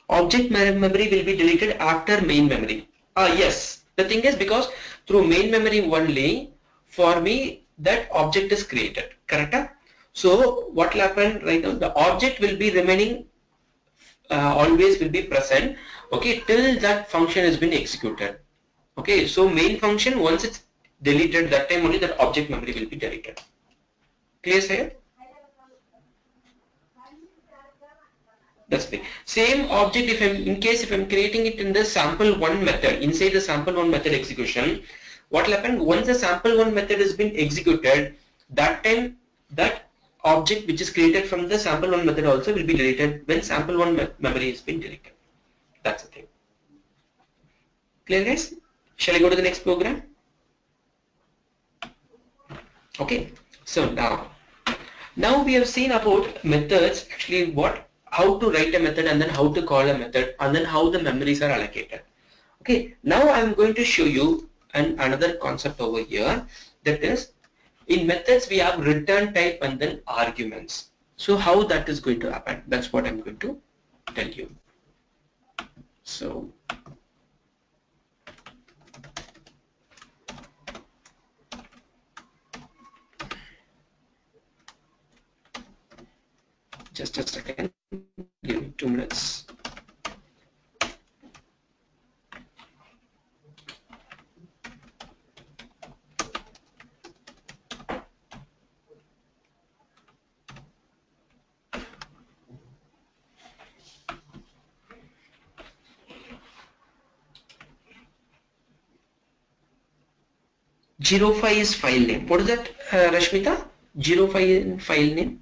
Object memory will be deleted after main memory. Yes, the thing is because through main memory only for me that object is created, correct? So what will happen right now, the object will be remaining always will be present, okay, till that function has been executed. Okay, so main function once it's deleted, that time only that object memory will be deleted. Clear, sir? That's the same object. If I'm creating it in the sample one method, inside the sample one method execution, what will happen once the sample one method has been executed, that time that object which is created from the sample one method also will be deleted when sample one memory has been deleted. That's the thing. Clear, guys? Shall I go to the next program? Okay. So now we have seen about methods. Actually, how to write a method and then how to call a method and then how the memories are allocated. Okay, now I'm going to show you another concept over here, that is in methods we have return type and then arguments. So how that is going to happen, that's what I'm going to tell you. So just a second, give me 2 minutes. Zero5 is file name. What is that, Rashmita? Zero5 file name?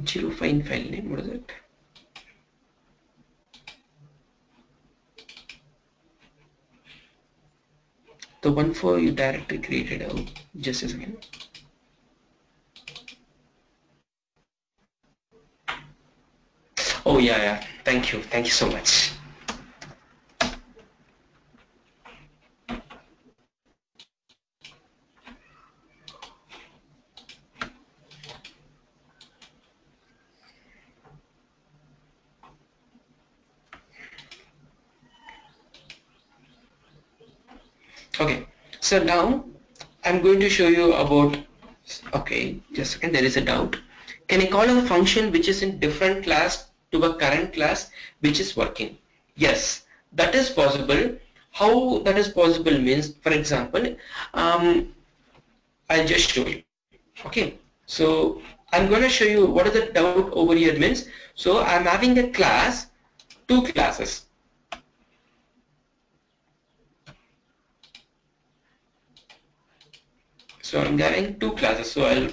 Zero5 file name, what is it? The one for you directly created. Oh, just a second. Oh yeah. Thank you so much. Okay, so now I'm going to show you about, okay, just a second, there is a doubt. Can I call a function which is in different class to a current class which is working? Yes, that is possible. How that is possible means, for example, I'll just show you. Okay, so I'm going to show you what is the doubt over here means. So I'm having a class, two classes. So I'm having two classes. So I'll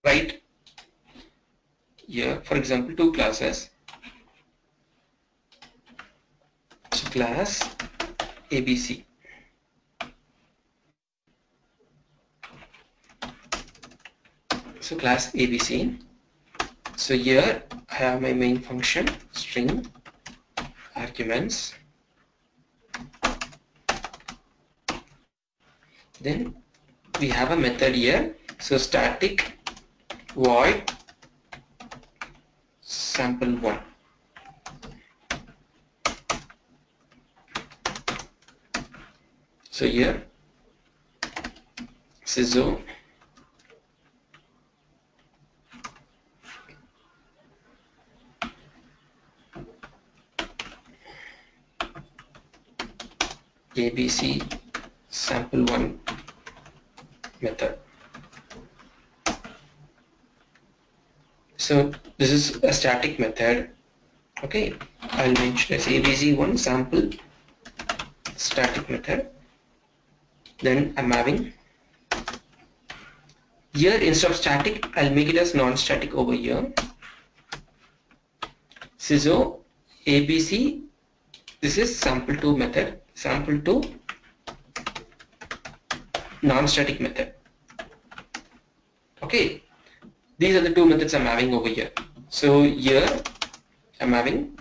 write here, for example, two classes. So class ABC. So class ABC. So here I have my main function string arguments. Then we have a method here. So static void sample1. So here CISO ABC sample1 method. So this is a static method. Okay, I'll mention as ABC1 sample static method. Then I'm having here, instead of static, I'll make it as non-static over here. So ABC, this is sample2 method, sample2 non-static method. Okay, these are the two methods I'm having over here. So here I'm having,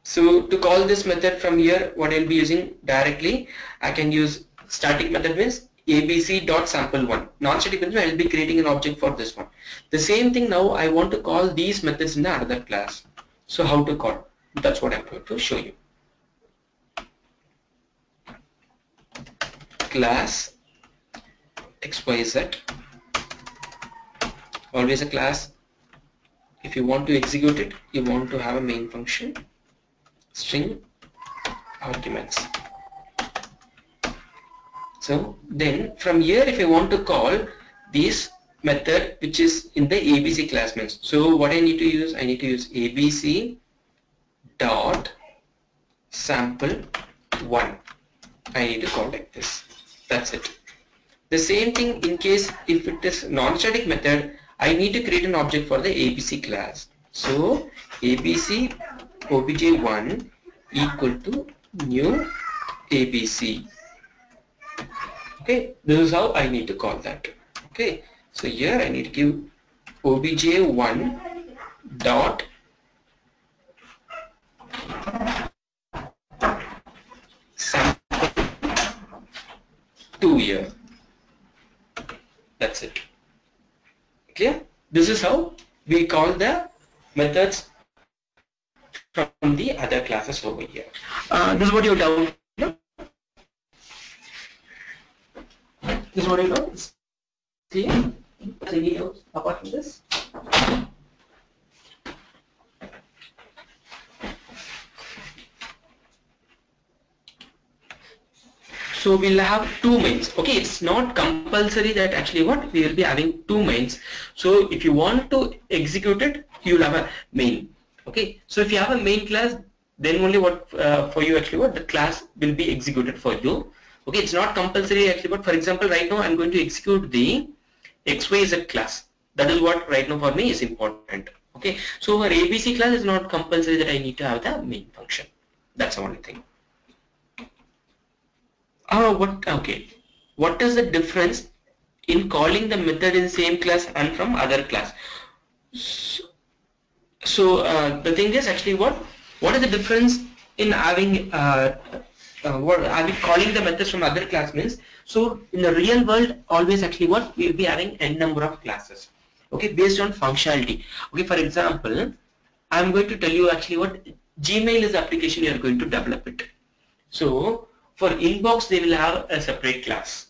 so to call this method from here, what I'll be using directly, I can use static method means abc.sample1. Non-static method, I'll be creating an object for this one. The same thing now I want to call these methods in the other class. So how to call? That's what I'm going to show you. Class XYZ, always a class. If you want to execute it, you want to have a main function, string arguments. So then from here, if I want to call this method which is in the ABC class means, so what I need to use, I need to use ABC dot sample1. I need to call like this. That's it. The same thing in case if it is non-static method, I need to create an object for the ABC class. So ABC obj1 equal to new ABC. Okay, this is how I need to call that. Okay, so here I need to give obj1 dot sample2 here. That's it. Clear? This is how we call the methods from the other classes over here. This is what you download. This is what you know. Clear? Any doubts apart from this? So we'll have two mains. Okay, it's not compulsory that actually what we will be having two mains. So if you want to execute it, you will have a main. Okay, so if you have a main class, then only what for you actually what the class will be executed for you. Okay, it's not compulsory actually, but for example, right now I'm going to execute the XYZ class. That is what right now for me is important. Okay, so for ABC class is not compulsory that I need to have the main function. That's the only thing. What is the difference in calling the method in same class and from other class? So the thing is actually what is the difference in having calling the methods from other class means? So in the real world, always actually what we will be having n number of classes. Okay, based on functionality. Okay, for example, I'm going to tell you actually what Gmail is the application you are going to develop it. So for inbox, they will have a separate class.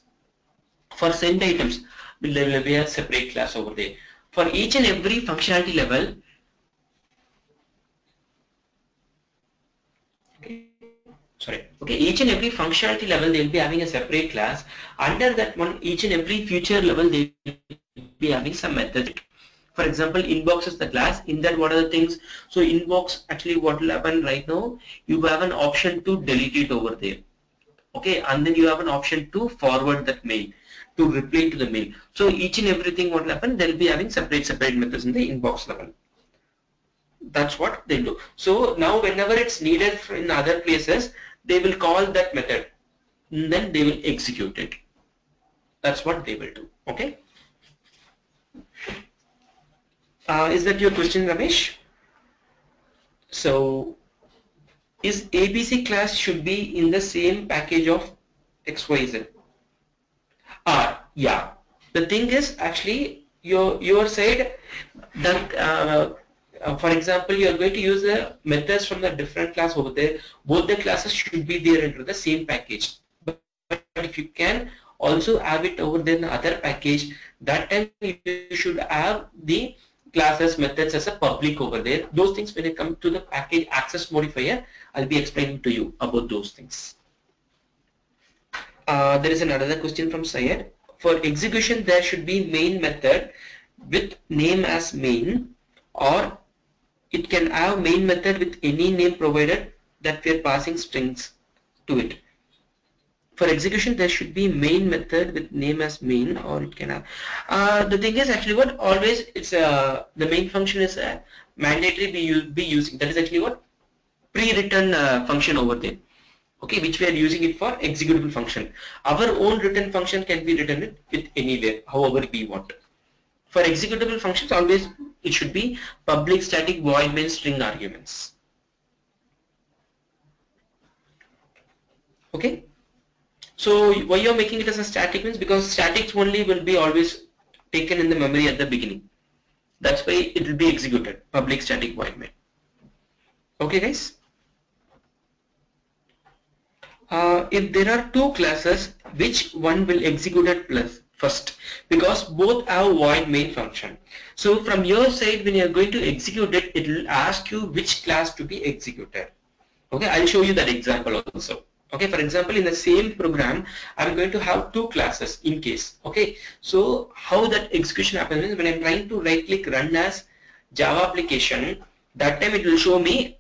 For send items, there will be a separate class over there. For each and every functionality level, each and every functionality level they will be having a separate class. Under that one, each and every feature level they will be having some method. For example, inbox is the class. In that, what are the things? So inbox actually what will happen right now? You have an option to delete it over there. Okay, and then you have an option to forward that mail, to reply to the mail. So each and everything what will happen, they'll be having separate methods in the inbox level. That's what they do. So now whenever it's needed in other places, they will call that method, and then they will execute it. That's what they will do. Okay. Is that your question, Ramesh? So is ABC class should be in the same package of XYZ? Yeah. The thing is actually your side that for example you are going to use the methods from the different class over there. Both the classes should be there into the same package. But if you can also have it over there in the other package, that time you should have the classes methods as a public over there. Those things when it comes to the package access modifier, I'll be explaining to you about those things. There is another question from Syed. For execution, there should be main method with name as main, or it can have main method with any name provided that we are passing strings to it. For execution, there should be main method with name as main, or it can have. The thing is actually what always it's the main function is mandatory be using. That is actually what pre-written function over there. Okay, which we are using it for executable function. Our own written function can be written with anywhere, however we want. For executable functions, always it should be public static void main string arguments. Okay. So why you're making it as a static means because statics only will be always taken in the memory at the beginning. That's why it will be executed, public static void main. Okay guys? If there are two classes, which one will execute it first? Because both have void main function. So from your side, when you are going to execute it, it will ask you which class to be executed. Okay, I'll show you that example also. Okay, for example, in the same program, I'm going to have two classes in case. Okay, so how that execution happens is when I'm trying to right click run as Java application, that time it will show me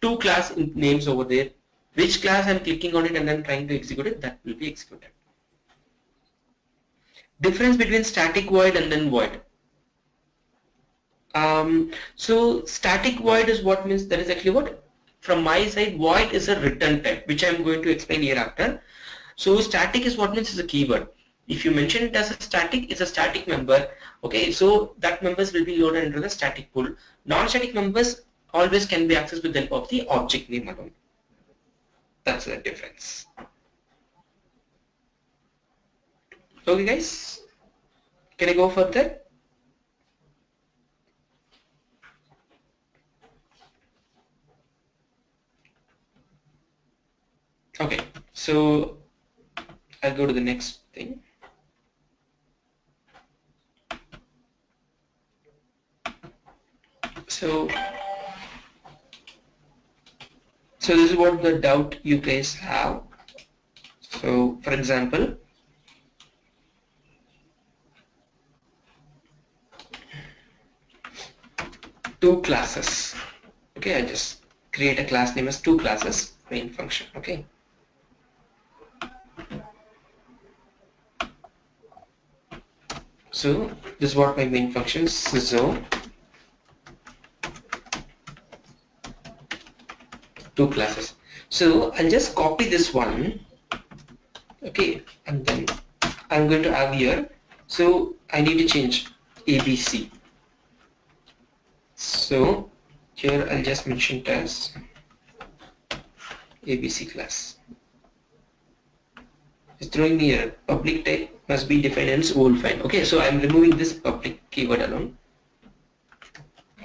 two class names over there. Which class I'm clicking on it and then trying to execute it, that will be executed. Difference between static void and then void. So static void is what means that is actually what from my side void is a return type which I'm going to explain hereafter. So static is what means is a keyword. If you mention it as a static, it's a static member. Okay, so that members will be loaded into the static pool. Non-static members always can be accessed with the help of the object name alone. That's the difference. Okay guys, can I go further? Okay, so I'll go to the next thing. So this is what the doubt you guys have. So for example, two classes. Okay, I just create a class name as two classes main function. Okay. So this is what my main function is. So two classes. So I'll just copy this one. Okay, and then I'm going to have here. So I need to change ABC. So here I'll just mention it as ABC class. It's throwing me here. Public type must be defined as whole file. Okay, so I'm removing this public keyword alone.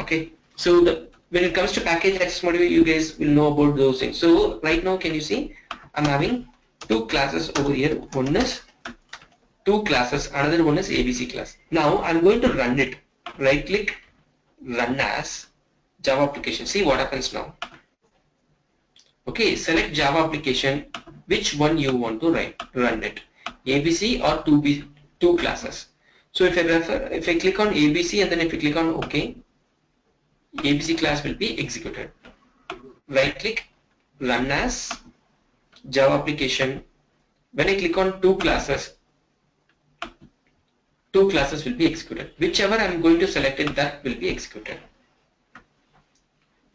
Okay, so when it comes to package access module, you guys will know about those things. So right now, can you see? I'm having two classes over here. One is two classes, another one is ABC class. Now I'm going to run it. Right click, run as Java application. See what happens now. Okay, select Java application. Which one you want to run it? ABC or two classes. So if I click on ABC and then if I click on OK, ABC class will be executed. Right click, run as Java application. When I click on two classes will be executed. Whichever I am going to select it, that will be executed.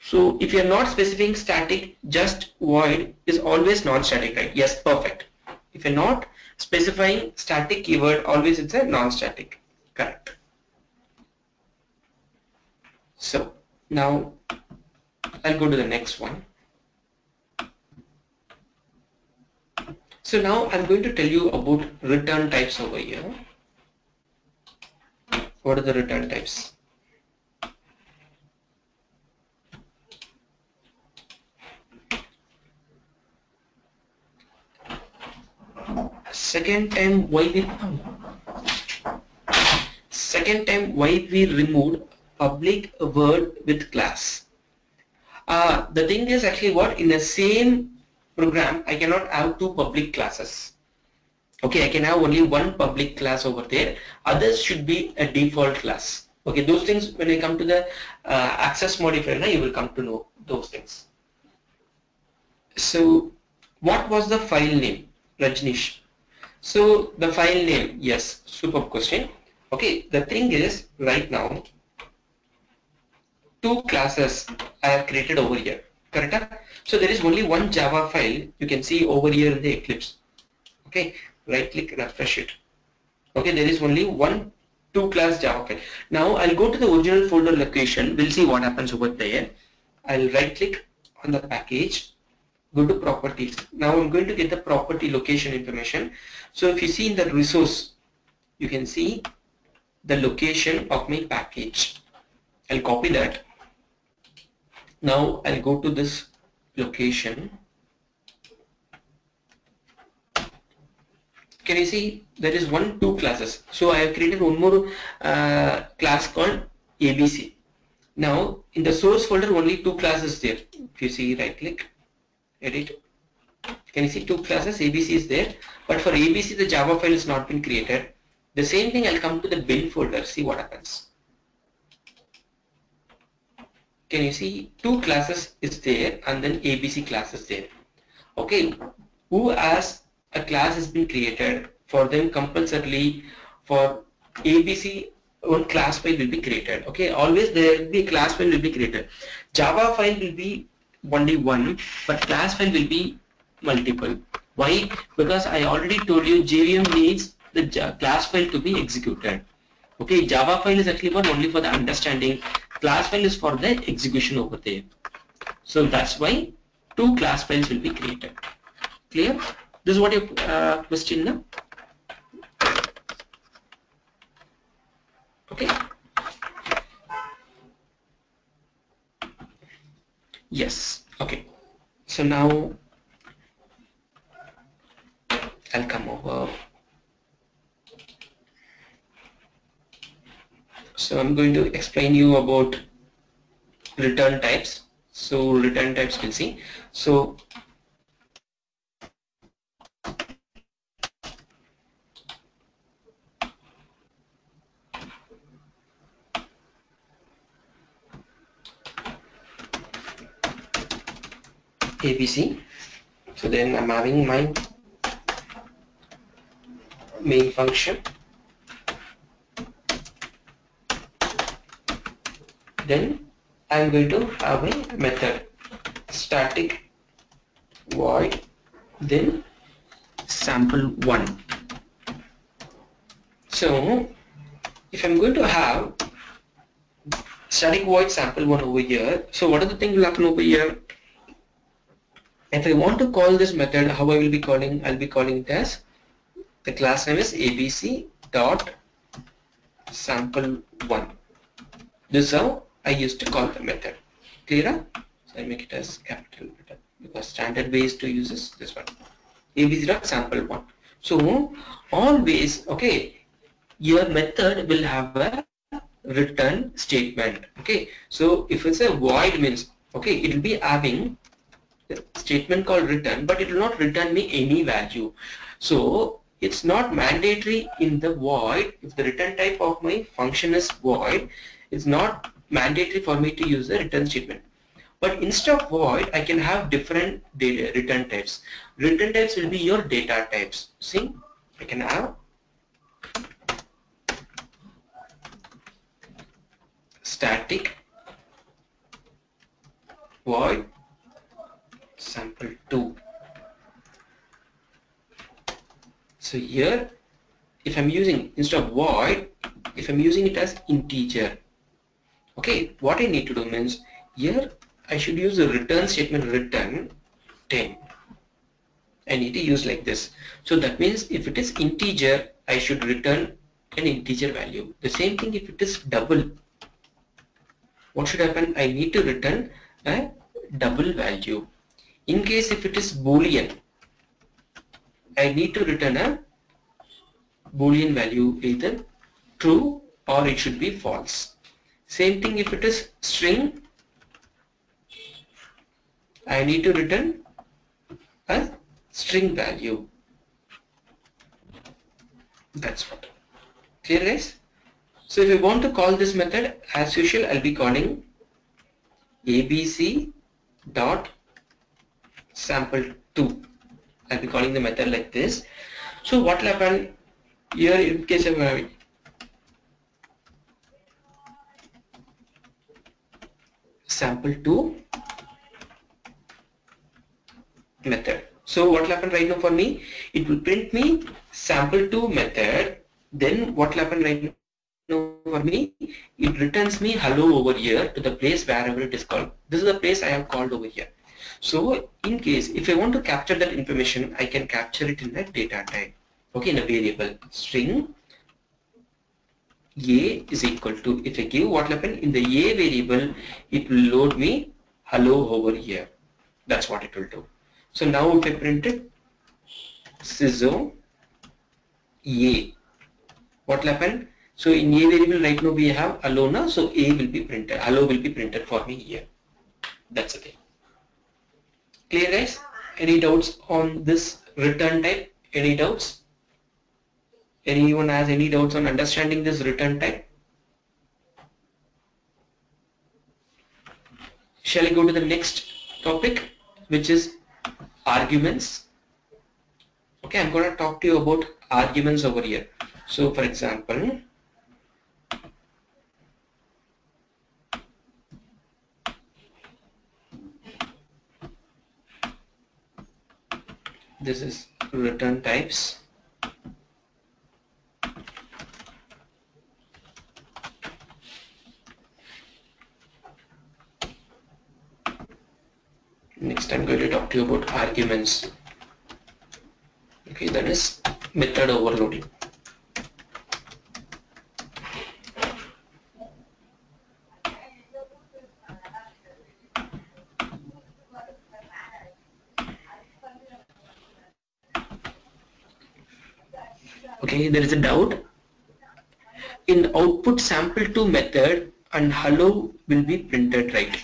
So if you are not specifying static, just void is always non-static, right? Yes, perfect. If you're not specifying static keyword, always it's a non-static. Correct. So now I'll go to the next one. So now I'm going to tell you about return types over here. What are the return types? Second time why we removed public word with class. The thing is actually what in the same program I cannot have two public classes. Okay, I can have only one public class over there. Others should be a default class. Okay, those things when I come to the access modifier, now you will come to know those things. So, what was the file name, Rajnish? So the file name, yes, superb question. Okay, the thing is right now two classes I have created over here, correct? So there is only one Java file you can see over here in the Eclipse. Okay, right click, refresh it. Okay, there is only one two class Java file. Now I'll go to the original folder location. We'll see what happens over there. I'll right click on the package, go to properties. Now I'm going to get the property location information. So if you see in the resource, you can see the location of my package. I'll copy that. Now I'll go to this location. Can you see there is two classes? So I have created one more class called ABC. Now in the source folder only two classes there. If you see, right click, edit. Can you see two classes? ABC is there, but for ABC the Java file has not been created. The same thing, I'll come to the bin folder, see what happens. Can you see two classes is there and then ABC class is there. Okay, who has a class has been created, for them compulsorily for ABC one class file will be created. Okay, always there will be a class file will be created. Java file will be only one, but class file will be multiple. Why? Because I already told you JVM needs the class file to be executed. Okay, Java file is actually for only for the understanding. Class file is for the execution over there. So that's why two class files will be created. Clear? This is what your question now. Okay. Yes. Okay. So now I'll come over. So I'm going to explain you about return types. So return types we'll see. So ABC. So then I'm having my main function. Then I'm going to have a method, static void, then sample1. So if I'm going to have static void sample1 over here, so what are the things will happen over here? If I want to call this method, how I will be calling? I'll be calling it as, the class name is abc dot sample1. This is how I used to call the method. Clear? So I make it as capital letter because standard way is to use this one. abc.sample1. So always, okay, your method will have a return statement. Okay, so if it's a void means, okay, it will be having the statement called return, but it will not return me any value. So it's not mandatory in the void. If the return type of my function is void, it's not mandatory for me to use the return statement. But instead of void, I can have different data return types. Return types will be your data types. See, I can have static void sample2. So here, if I'm using, instead of void, if I'm using it as integer, okay, what I need to do means, here I should use the return statement return 10. I need to use like this. So that means if it is integer, I should return an integer value. The same thing if it is double. What should happen? I need to return a double value. In case if it is Boolean, I need to return a Boolean value, either true or it should be false. Same thing if it is string, I need to return a string value. That's what. Clear, guys? So if you want to call this method, as usual, I'll be calling abc dot sample2. I'll be calling the method like this. So what will happen here in case of having sample2 method. So what will happen right now for me? It will print me sample2 method. Then what will happen right now for me? It returns me hello over here to the place wherever it is called. This is the place I have called over here. So in case if I want to capture that information, I can capture it in a data type. Okay, in a variable string a is equal to, if I give what will happen in the a variable, it will load me hello over here. That's what it will do. So now if I print it CISO a, what will happen? So in a variable right now we have hello, so a will be printed, hello will be printed for me here. That's the thing. Clear, guys? Any doubts on this return type? Any doubts? Anyone has any doubts on understanding this return type? Shall I go to the next topic, which is arguments? Okay, I'm going to talk to you about arguments over here. So for example, this is return types. Next I'm going to talk to you about arguments. Okay, that is method overloading. Okay, there is a doubt. In output sample2 method and hello will be printed, right?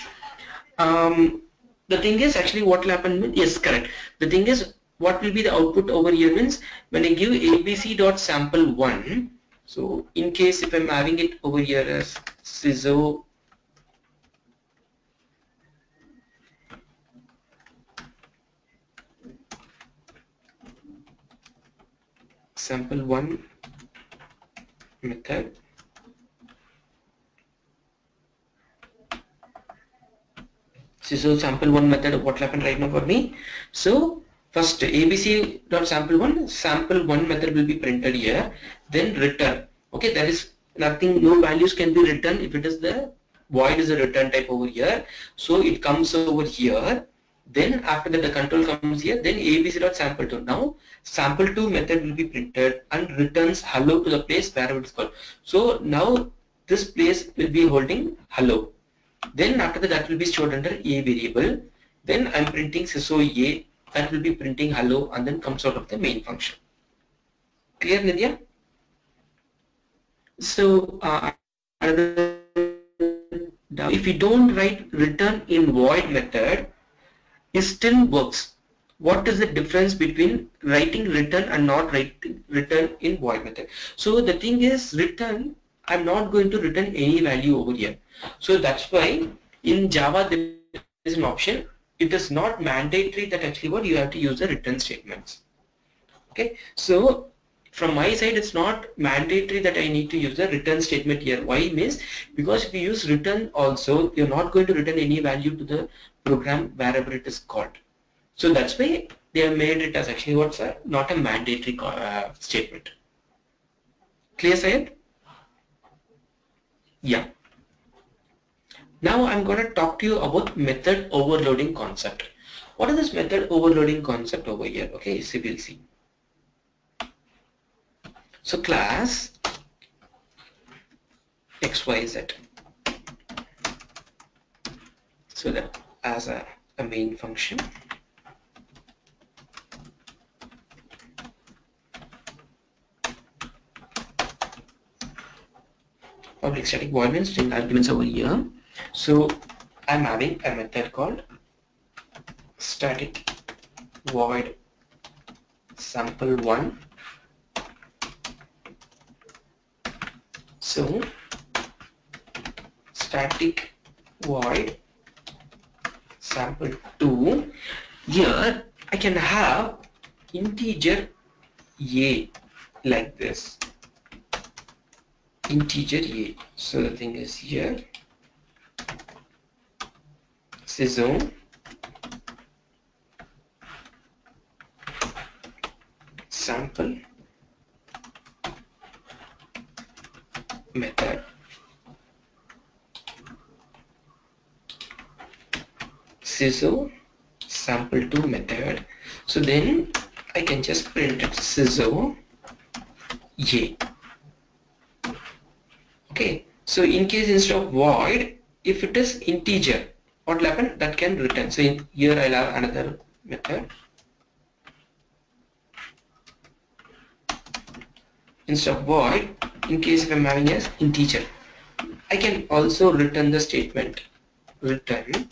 The thing is actually what will happen, yes, correct. The thing is what will be the output over here means when I give abc.sample1, so in case if I'm having it over here as CISO sample1 method, CISO sample1 method, what will happen right now for me? So first abc.sample1, sample1 method will be printed here, then return. Okay, there is nothing, no values can be written if it is the void is a return type over here. So it comes over here. Then after that the control comes here, then abc.sample2. Now sample2 method will be printed and returns hello to the place wherever it is called. So now this place will be holding hello. Then after that will be stored under a variable. Then I'm printing CISO a, that will be printing hello and then comes out of the main function. Clear, Nidya? So if you don't write return in void method, it still works. What is the difference between writing return and not writing return in void method? So the thing is return, I'm not going to return any value over here. So that's why in Java there is an option. It is not mandatory that actually what you have to use the return statements. Okay, so from my side it's not mandatory that I need to use the return statement here. Why means because if you use return also, you're not going to return any value to the program wherever it is called. So that's why they have made it as actually what's not a mandatory statement. Clear, Syed? Yeah. Now I'm going to talk to you about method overloading concept. What is this method overloading concept over here? Okay, so we'll see. So class XYZ. So that as a main function. Public static void means string arguments over here. So I'm having a method called static void sample1 So static void sample2. Here I can have integer a like this, integer a. So the thing is here sysO sample method sysO sample2 method. So then I can just print it sysO a. Okay, so in case instead of void, if it is integer, what will happen? That can return. So here I'll have another method. Instead of void, in case if I'm having as integer, I can also return the statement return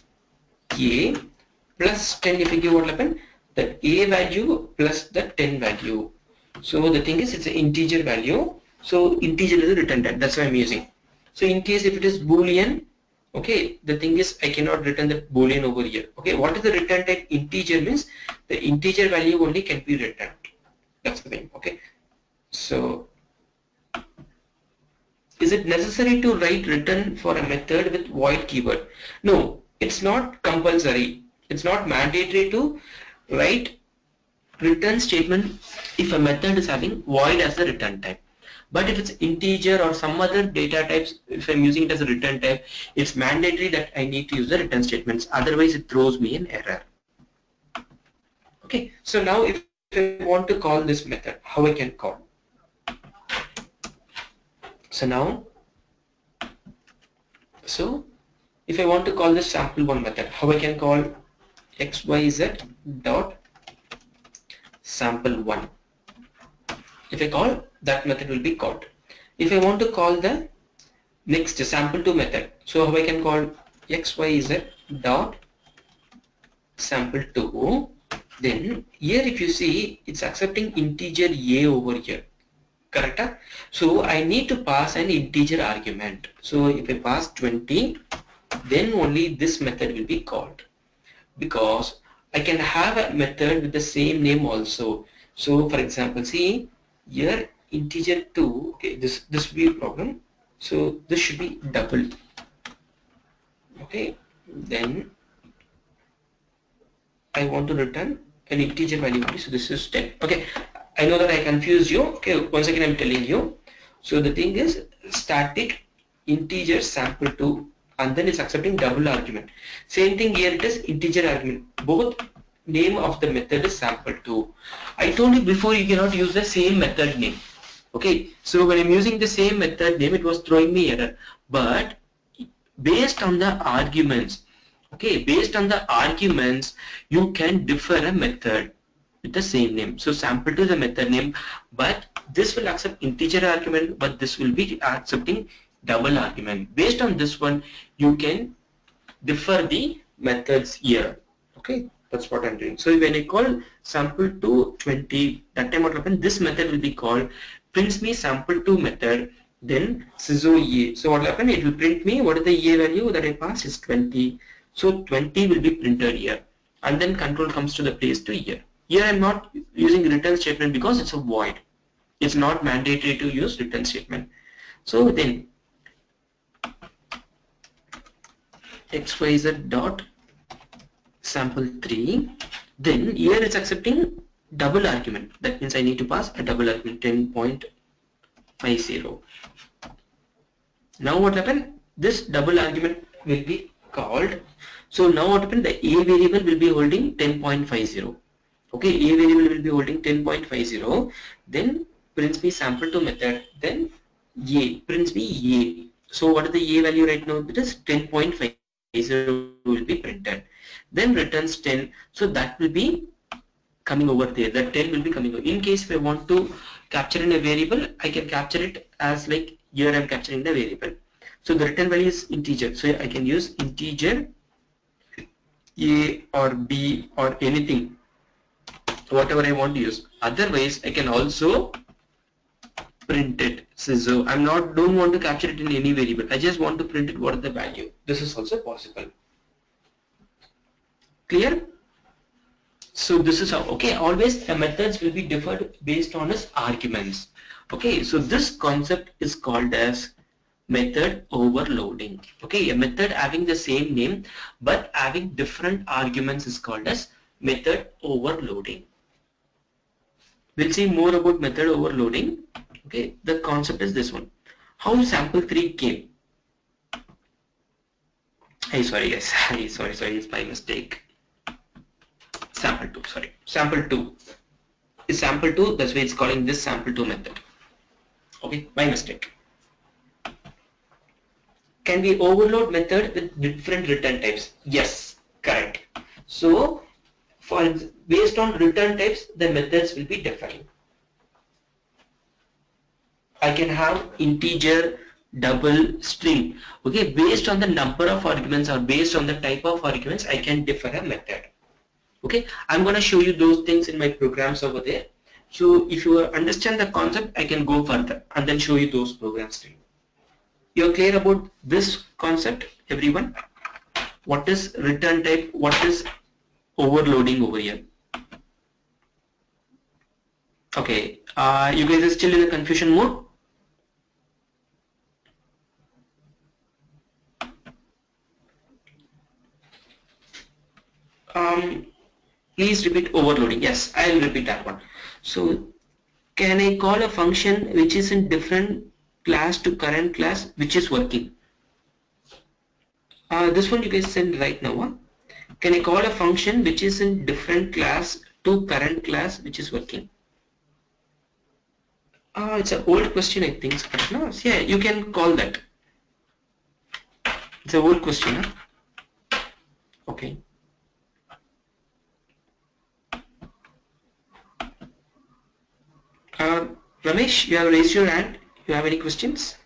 a plus 10. If I give, what will happen? The a value plus the 10 value. So the thing is, it's an integer value. So integer is a return type. That's why I'm using. So in case if it is boolean, okay, the thing is I cannot return the boolean over here. Okay, what is the return type? Integer means the integer value only can be returned. That's the thing. Okay, so is it necessary to write return for a method with void keyword? No, it's not compulsory. It's not mandatory to write return statement if a method is having void as a return type. But if it's integer or some other data types, if I'm using it as a return type, it's mandatory that I need to use the return statements. Otherwise, it throws me an error. Okay, so now if I want to call this method, how I can call? So now, if I want to call this sample1 method, how I can call xyz dot sample1. If I call, that method will be called. If I want to call the next sample2 method, so how I can call xyz dot sample2. Then here if you see, it's accepting integer a over here. Correct? So I need to pass an integer argument. So if I pass 20, then only this method will be called, because I can have a method with the same name also. So for example, see here integer 2, okay, this will be a problem. So this should be double. Okay, then I want to return an integer value. So this is 10. Okay, I know that I confused you. Okay, once again I'm telling you. So the thing is static integer sample2, and then it's accepting double argument. Same thing here, it is integer argument. Both name of the method is sample2. I told you before, you cannot use the same method name. Okay, so when I'm using the same method name, it was throwing me error. But based on the arguments, okay, based on the arguments, you can differ a method with the same name. So sample2 is the method name, but this will accept integer argument, but this will be accepting double argument. Based on this one, you can differ the methods here. Okay, that's what I'm doing. So when I call sample2 20, that time what will happen? This method will be called prints me sample2 method, then sysO a. So what will happen? It will print me what is the a value that I passed is 20. So 20 will be printed here, and then control comes to the place to here. Here I'm not using return statement because it's a void. It's not mandatory to use return statement. So then xyz dot sample3, then here it's accepting double argument. That means I need to pass a double argument 10.50. Now what happened? This double argument will be called. So now what happened? The a variable will be holding 10.50. Okay, a variable will be holding 10.50. Then prints me sample2 method. Then a prints me a. So what is the a value right now? It is 10.50 will be printed. Then returns 10. So that will be coming over there. That 10 will be coming over. In case if I want to capture in a variable, I can capture it as like here I'm capturing the variable. So the return value is integer. So I can use integer a or b or anything, whatever I want to use. Otherwise, I can also print it. So I'm not don't want to capture it in any variable. I just want to print it what is the value. This is also possible. Clear? So this is how, okay, always the methods will be differed based on its arguments. Okay, so this concept is called as method overloading. Okay, a method having the same name but having different arguments is called as method overloading. We'll see more about method overloading. Okay, the concept is this one. How sample 3 came? Hey, sorry guys, sorry, it's my mistake. Sample 2, sorry, sample 2 is sample 2, that's why it's calling this sample 2 method. Okay, my mistake. Can we overload method with different return types? Yes, correct. So based on return types, the methods will be different. I can have integer, double, string. Okay, based on the number of arguments or based on the type of arguments, I can differ a method. Okay, I'm going to show you those things in my programs over there. So if you understand the concept, I can go further and then show you those programs to you. You're clear about this concept, everyone? What is return type? What is overloading over here? Okay, you guys are still in the confusion mode? Please repeat overloading. Yes, I'll repeat that one. So can I call a function which is in different class to current class which is working? This one you guys send right now. Huh? Can I call a function which is in different class to current class which is working? It's an old question I think. But no, yeah, you can call that. It's an old question. Huh? Okay. Ramesh, you have raised your hand. You have any questions?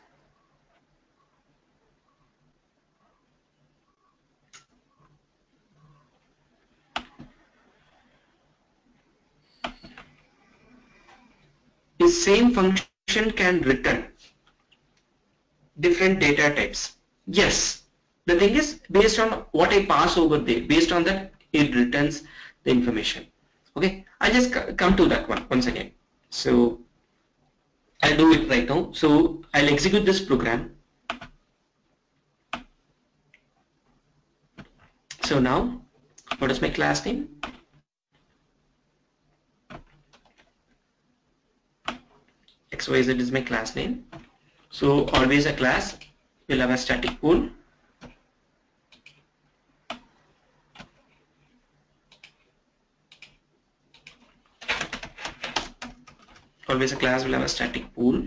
The same function can return different data types. Yes. The thing is, based on what I pass over there, based on that, it returns the information. Okay. I just come to that one once again. So I'll do it right now. So I'll execute this program. So now, what is my class name? XYZ is my class name. So always a class will have a static pool. Always a class will have a static pool.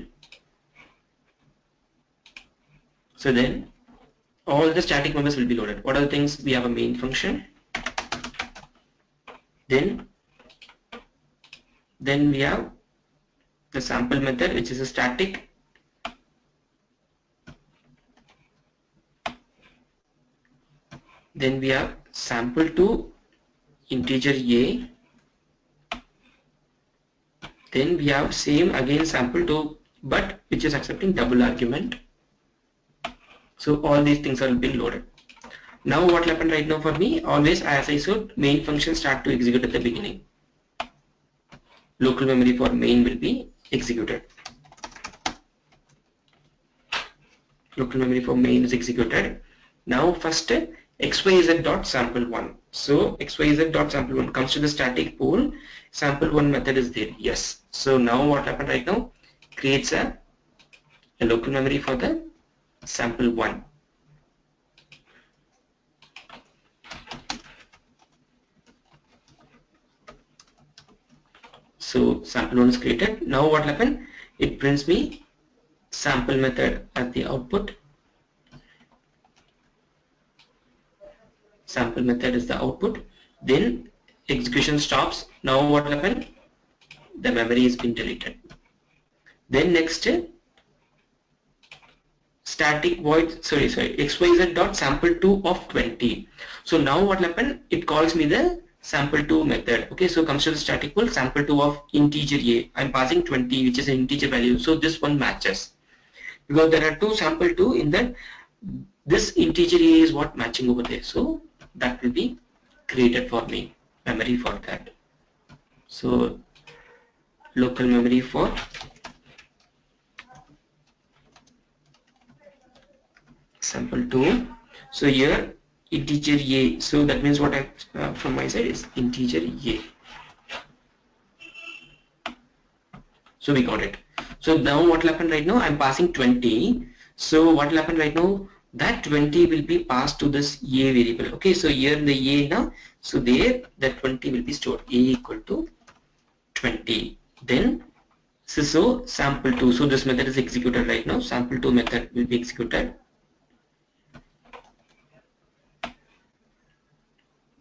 So then all the static members will be loaded. What are the things? We have a main function. Then we have the sample method, which is a static. Then we have sample to integer a. Then we have same again sample to, but which is accepting double argument. So all these things are being loaded. Now what happened right now for me? Always, as I said, main function start to execute at the beginning. Local memory for main will be executed. Local memory for main is executed. Now first xyz.sample1. So xyz.sample1 comes to the static pool. Sample1 method is there. Yes. So now what happened right now? Creates a local memory for the sample1. So sample1 is created. Now what happened? It prints me sample method at the output. Sample method is the output. Then execution stops. Now what happened? The memory is been deleted. Then next static void xyz.sample2 of 20. So now what happened? It calls me the sample2 method. Okay, so comes to the static pool sample2 of integer a. I'm passing 20, which is an integer value. So this one matches because there are two sample2 in that. This integer a is what matching over there. So that will be created for me, memory for that. So local memory for sample2. So here integer a. So that means what I from my side is integer a. So we got it. So now what will happen right now? I'm passing 20. So what will happen right now? That 20 will be passed to this a variable. Okay, so here in the a now, so there that 20 will be stored. A equal to 20. Then so sample2. So this method is executed right now. Sample2 method will be executed.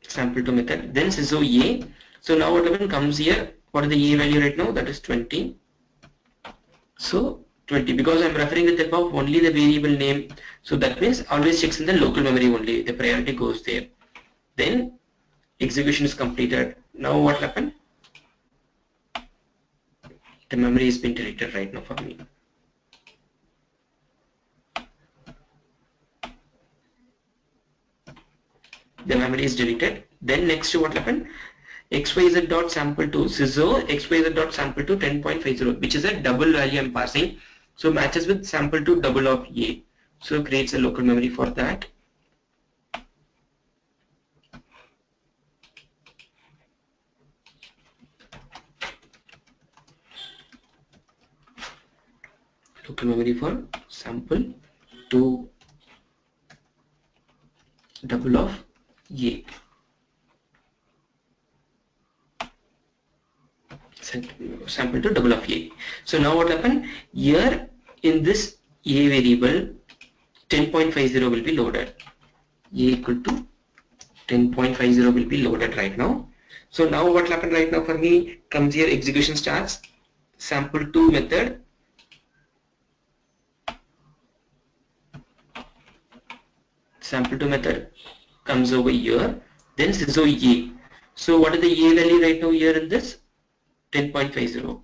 Sample2 method. Then so a. So now what happen comes here. What is the a value right now? That is 20. So 20, because I'm referring with the help of only the variable name. So that means always checks in the local memory only. The priority goes there. Then execution is completed. Now what happened? The memory is being deleted right now for me. The memory is deleted. Then next what happened? xyz dot sample2 so xyz dot sample2 10.50, which is a double value I'm passing. So matches with sample2 double of a. So creates a local memory for that. Local memory for sample2 double of a. Sample to double of a. So now what happened? Here in this a variable 10.50 will be loaded. A equal to 10.50 will be loaded right now. So now what happened right now for me comes here, execution starts, sample2 method, sample2 method comes over here, then so a. So what is the a value right now here in this? 10.50.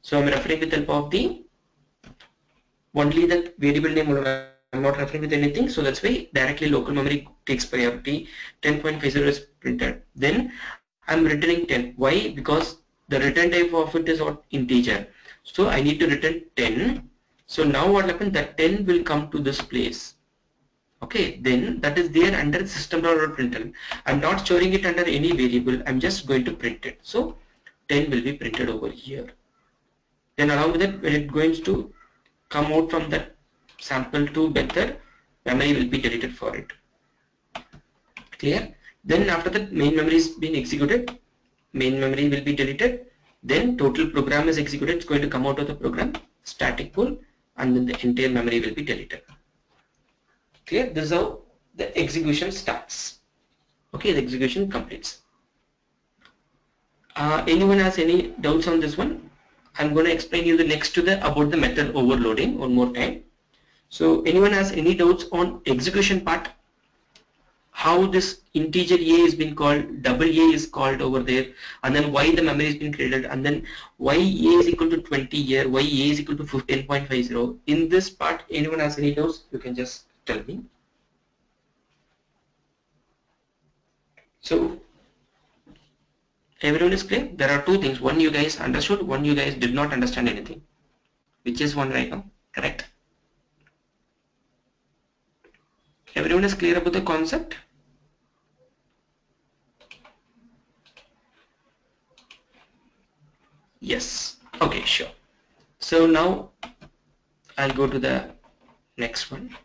So I'm referring with the help of the only the variable name. I'm not referring with anything, so that's why directly local memory takes priority. 10.50 is printed. Then I'm returning 10. Why? Because the return type of it is what integer. So I need to return 10. So now what happens? That 10 will come to this place. Okay, then that is there under system.println. I'm not storing it under any variable. I'm just going to print it. So 10 will be printed over here. Then along with it, when it going to come out from that sample2 method, memory will be deleted for it. Clear? Then after that, main memory is being executed, main memory will be deleted. Then total program is executed. It's going to come out of the program, static pool, and then the entire memory will be deleted. Clear? This is how the execution starts. Okay, the execution completes. Anyone has any doubts on this one? I'm going to explain you the next to the about the method overloading one more time. So anyone has any doubts on execution part? How this integer a is being called, double a is called over there, and then why the memory is being created, and then why a is equal to 20 here, why a is equal to 15.50. In this part, anyone has any doubts? You can just tell me. So everyone is clear? There are two things. One you guys understood, one you guys did not understand anything. Which is one right now? Correct? Everyone is clear about the concept? Yes. Okay, sure. So now I'll go to the next one.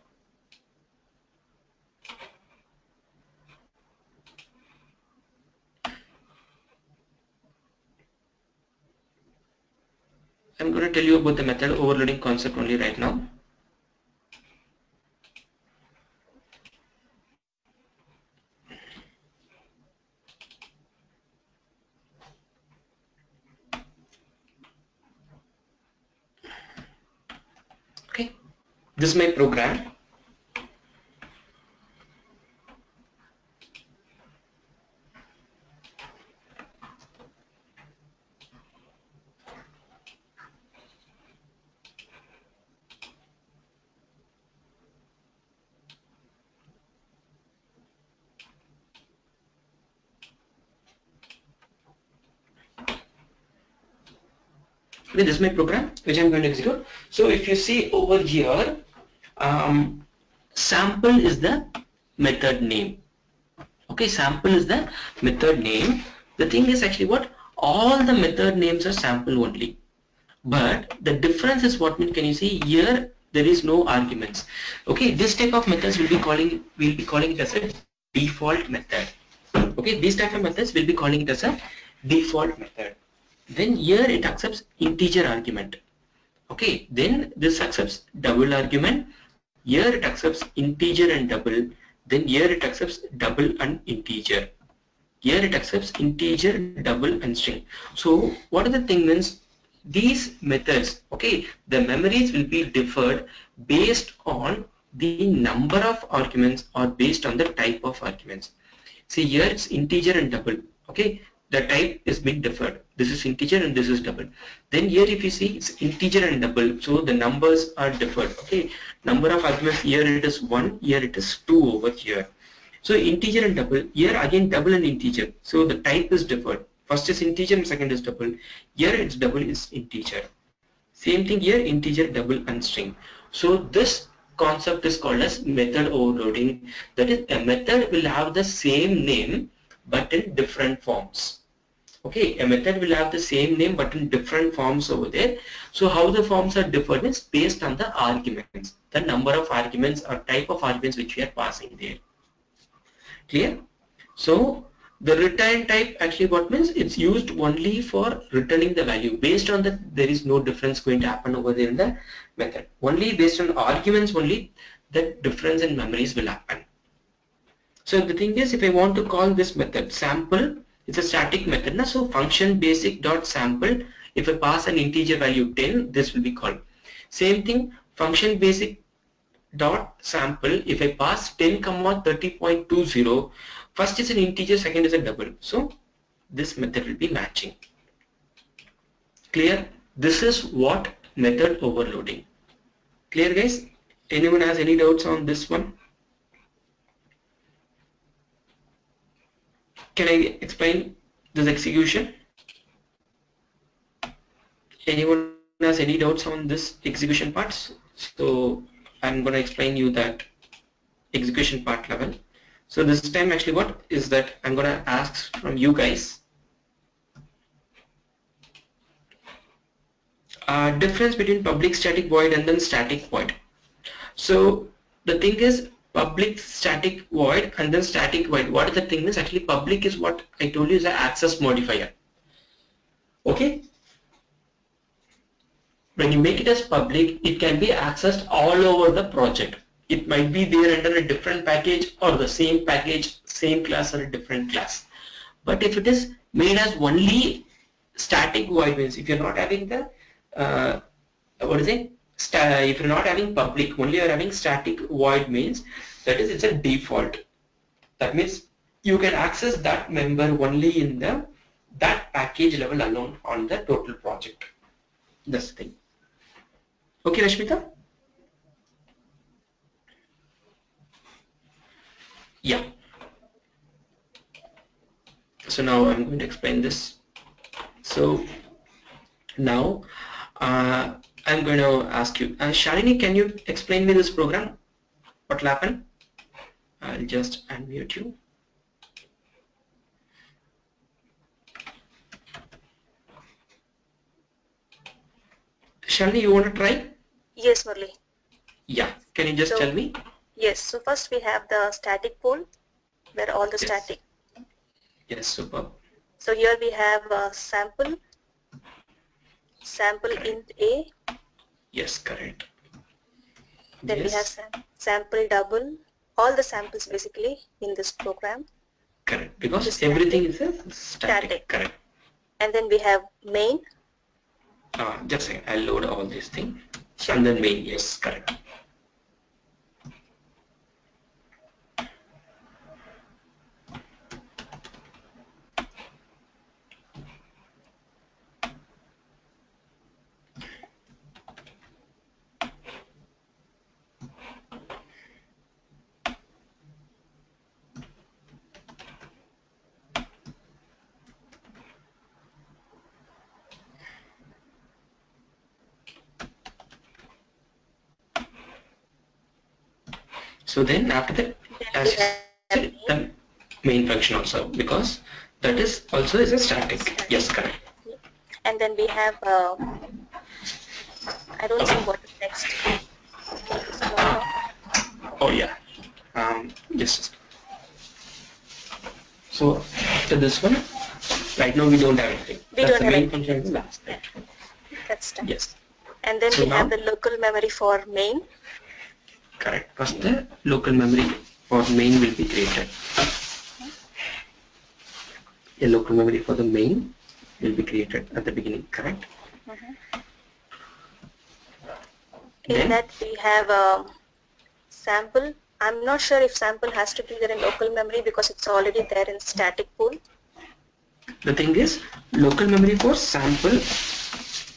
I'm going to tell you about the method overloading concept only right now. Okay, this is my program. Okay, this is my program which I'm going to execute. So if you see over here, sample is the method name. Okay, sample is the method name. The thing is actually what all the method names are sample only. But the difference is what can you see here? There is no arguments. Okay, this type of methods we'll be calling it as a default method. Okay, these type of methods we'll be calling it as a default method. Then here it accepts integer argument. Okay, then this accepts double argument. Here it accepts integer and double. Then here it accepts double and integer. Here it accepts integer, double and string. So what are the thing means? These methods, okay, the memories will be deferred based on the number of arguments or based on the type of arguments. See here it's integer and double, okay, the type is being deferred. This is integer and this is double. Then here if you see it's integer and double, so the numbers are deferred, okay. Number of arguments, here it is 1, here it is 2 over here. So integer and double, here again double and integer, so the type is deferred. First is integer and second is double. Here it's double is integer. Same thing here, integer, double and string. So this concept is called as method overloading. That is, a method will have the same name but in different forms. Okay, a method will have the same name but in different forms over there. So how the forms are different is based on the arguments, the number of arguments or type of arguments which we are passing there. Clear? So the return type actually what means it's used only for returning the value. Based on that there is no difference going to happen over there in the method. Only based on arguments only that difference in memories will happen. So the thing is if I want to call this method sample, it's a static method. Now, so function basic dot sample, if I pass an integer value 10, this will be called. Same thing function basic dot sample, if I pass 10 comma 30.20, first is an integer, second is a double, so this method will be matching. Clear? This is what method overloading. Clear guys? Anyone has any doubts on this one? Can I explain this execution? Anyone has any doubts on this execution parts? So I'm going to explain you that execution part level. So this time actually what is that I'm going to ask from you guys difference between public static void and then static void. So the thing is public static void and then static void. What is the thing is actually public is what I told you is an access modifier. Okay. When you make it as public, it can be accessed all over the project. It might be there under a different package or the same package, same class or a different class. But if it is made as only static void means if you're not having the what is it? If you're not having public, only you're having static void means that is it's a default. That means you can access that member only in that package level alone on the total project. That's the thing. Okay, Rashmita? Yeah. So now I'm going to explain this. So now I'm going to ask you, Shalini, can you explain me this program? What will happen? I'll just unmute you. Shalini, you want to try? Yes, Murli. Yeah. Can you just tell me? Yes. So first we have the static pool, where all the static. Yes, superb. So here we have sample int A. Yes, correct. Then we have sample double, all the samples basically in this program. Correct, because everything is a static. Correct. And then we have main. Just a second, I'll load all these things. Sure. And then main, yes, correct. So then after that, Then we as you have said, the main function also, because that is also is a static. static. Yes, correct. And then we have, I don't see Okay. what is next. Can you scroll down? Oh yeah. Just so after this one, right now we don't have anything. We That's don't the have main anything. function is last. Yeah, that's done. Yes. And then So we now, have the local memory for main. correct. First, the local memory for main will be created. A local memory for the main will be created at the beginning. Correct. In Then, that we have a sample. I'm not sure if sample has to be there in local memory because it's already there in static pool. the thing is, local memory for sample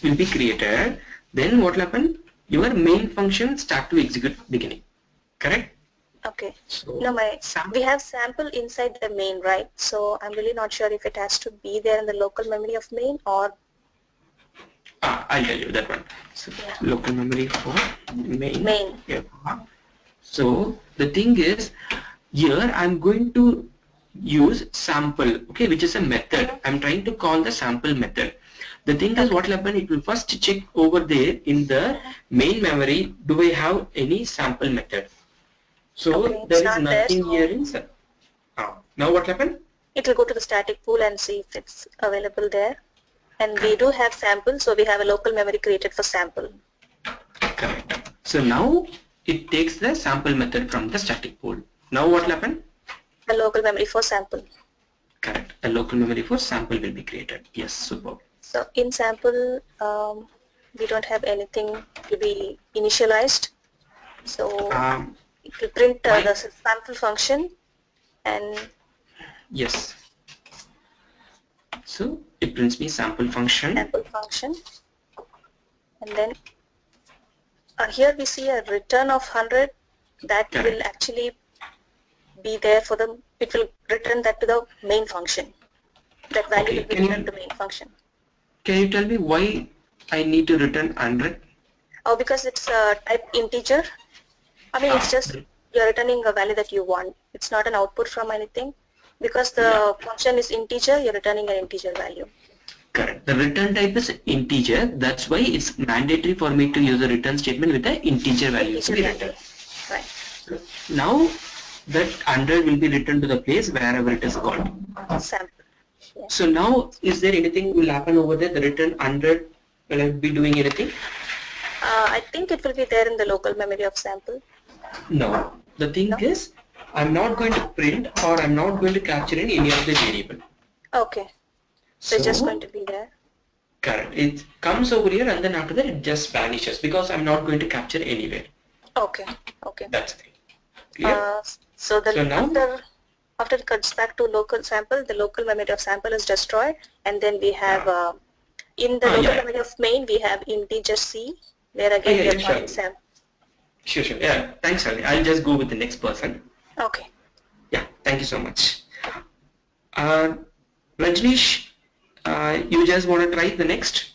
will be created. Then what will happen? Your main function start to execute beginning. Correct? Okay. So, No, sample. we have sample inside the main, right? So I'm really not sure if it has to be there in the local memory of main or. I'll tell you that one. So, Yeah. local memory for main. Main. Yeah. So the thing is, here I'm going to use sample, okay, which is a method. I'm trying to call the sample method. The thing is, what will happen? It will first check over there in the main memory. Do I have any sample method? So Okay, there it's is not there, nothing so here in. Now what happened? it will go to the static pool and see if it's available there. And we do have sample, so we have a local memory created for sample. Correct. So now it takes the sample method from the static pool. Now what will happen? A local memory for sample. Correct. A local memory for sample will be created. Yes, superb. So in sample, we don't have anything to be initialized. So it will print the sample function and yes. So it prints me sample function. Sample function. And then here we see a return of 100 that Correct. will actually be there for the, it will return that to the main function. That value will be returned to the main function. Can you tell me why I need to return 100? Oh, because it's a type integer. I mean, it's just you're returning a value that you want. It's not an output from anything. Because the function is integer, you're returning an integer value. Correct. The return type is integer. That's why it's mandatory for me to use a return statement with the integer value to be returned. Right. So now that 100 will be returned to the place wherever it is called. Sample. Yeah. So now, is there anything will happen over there? The return 100, will I be doing anything? I think it will be there in the local memory of sample. No. The thing is, I'm not going to print or I'm not going to capture in any of the variable. Okay. So it's just going to be there. Correct. It comes over here and then after that it just vanishes because I'm not going to capture anywhere. Okay. Okay. That's the thing. Clear? So after it comes back to local sample, the local memory of sample is destroyed, and then we have in the local memory of main we have integer C, where again we are calling sample. Sure. Yeah. Thanks, Ali. I'll just go with the next person. Okay. Yeah. Thank you so much. Rajnish, you just want to try the next?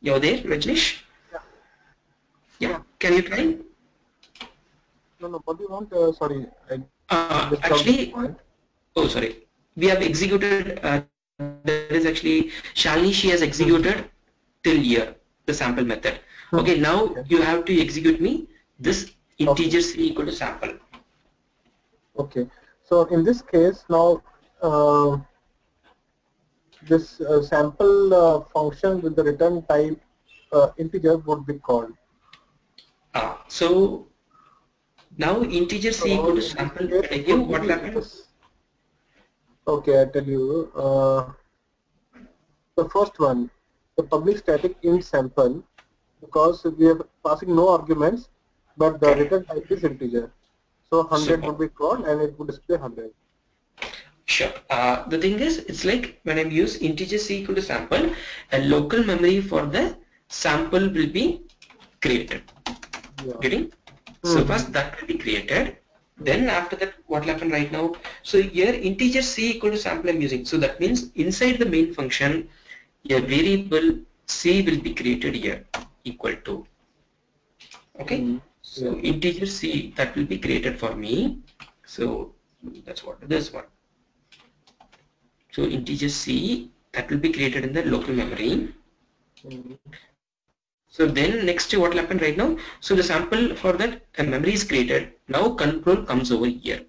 You're there, Rajnish? Yeah. Can you try? No, what do you want? Sorry. Actually, oh sorry. We have executed, there is actually, Shalini, she has executed till here, the sample method. Okay, now you have to execute me this integer C equal to sample. Okay. So in this case, now this sample function with the return type integer would be called. So now integer C equal to sample, again what happens? Okay, I tell you. The first one, the public static int sample, because we are passing no arguments, but the return type is integer. So 100 would be called and it would display 100. Sure. The thing is, it's like when I use integer C equal to sample, a local memory for the sample will be created. Getting? So first that will be created. Then after that, what will happen right now? So here integer C equal to sample I'm using. So that means inside the main function, a variable C will be created here equal to. Okay. So integer C, that will be created for me. So that's what this one. So integer C, that will be created in the local memory. So then next to what will happen right now, so the sample for that memory is created. Now control comes over here.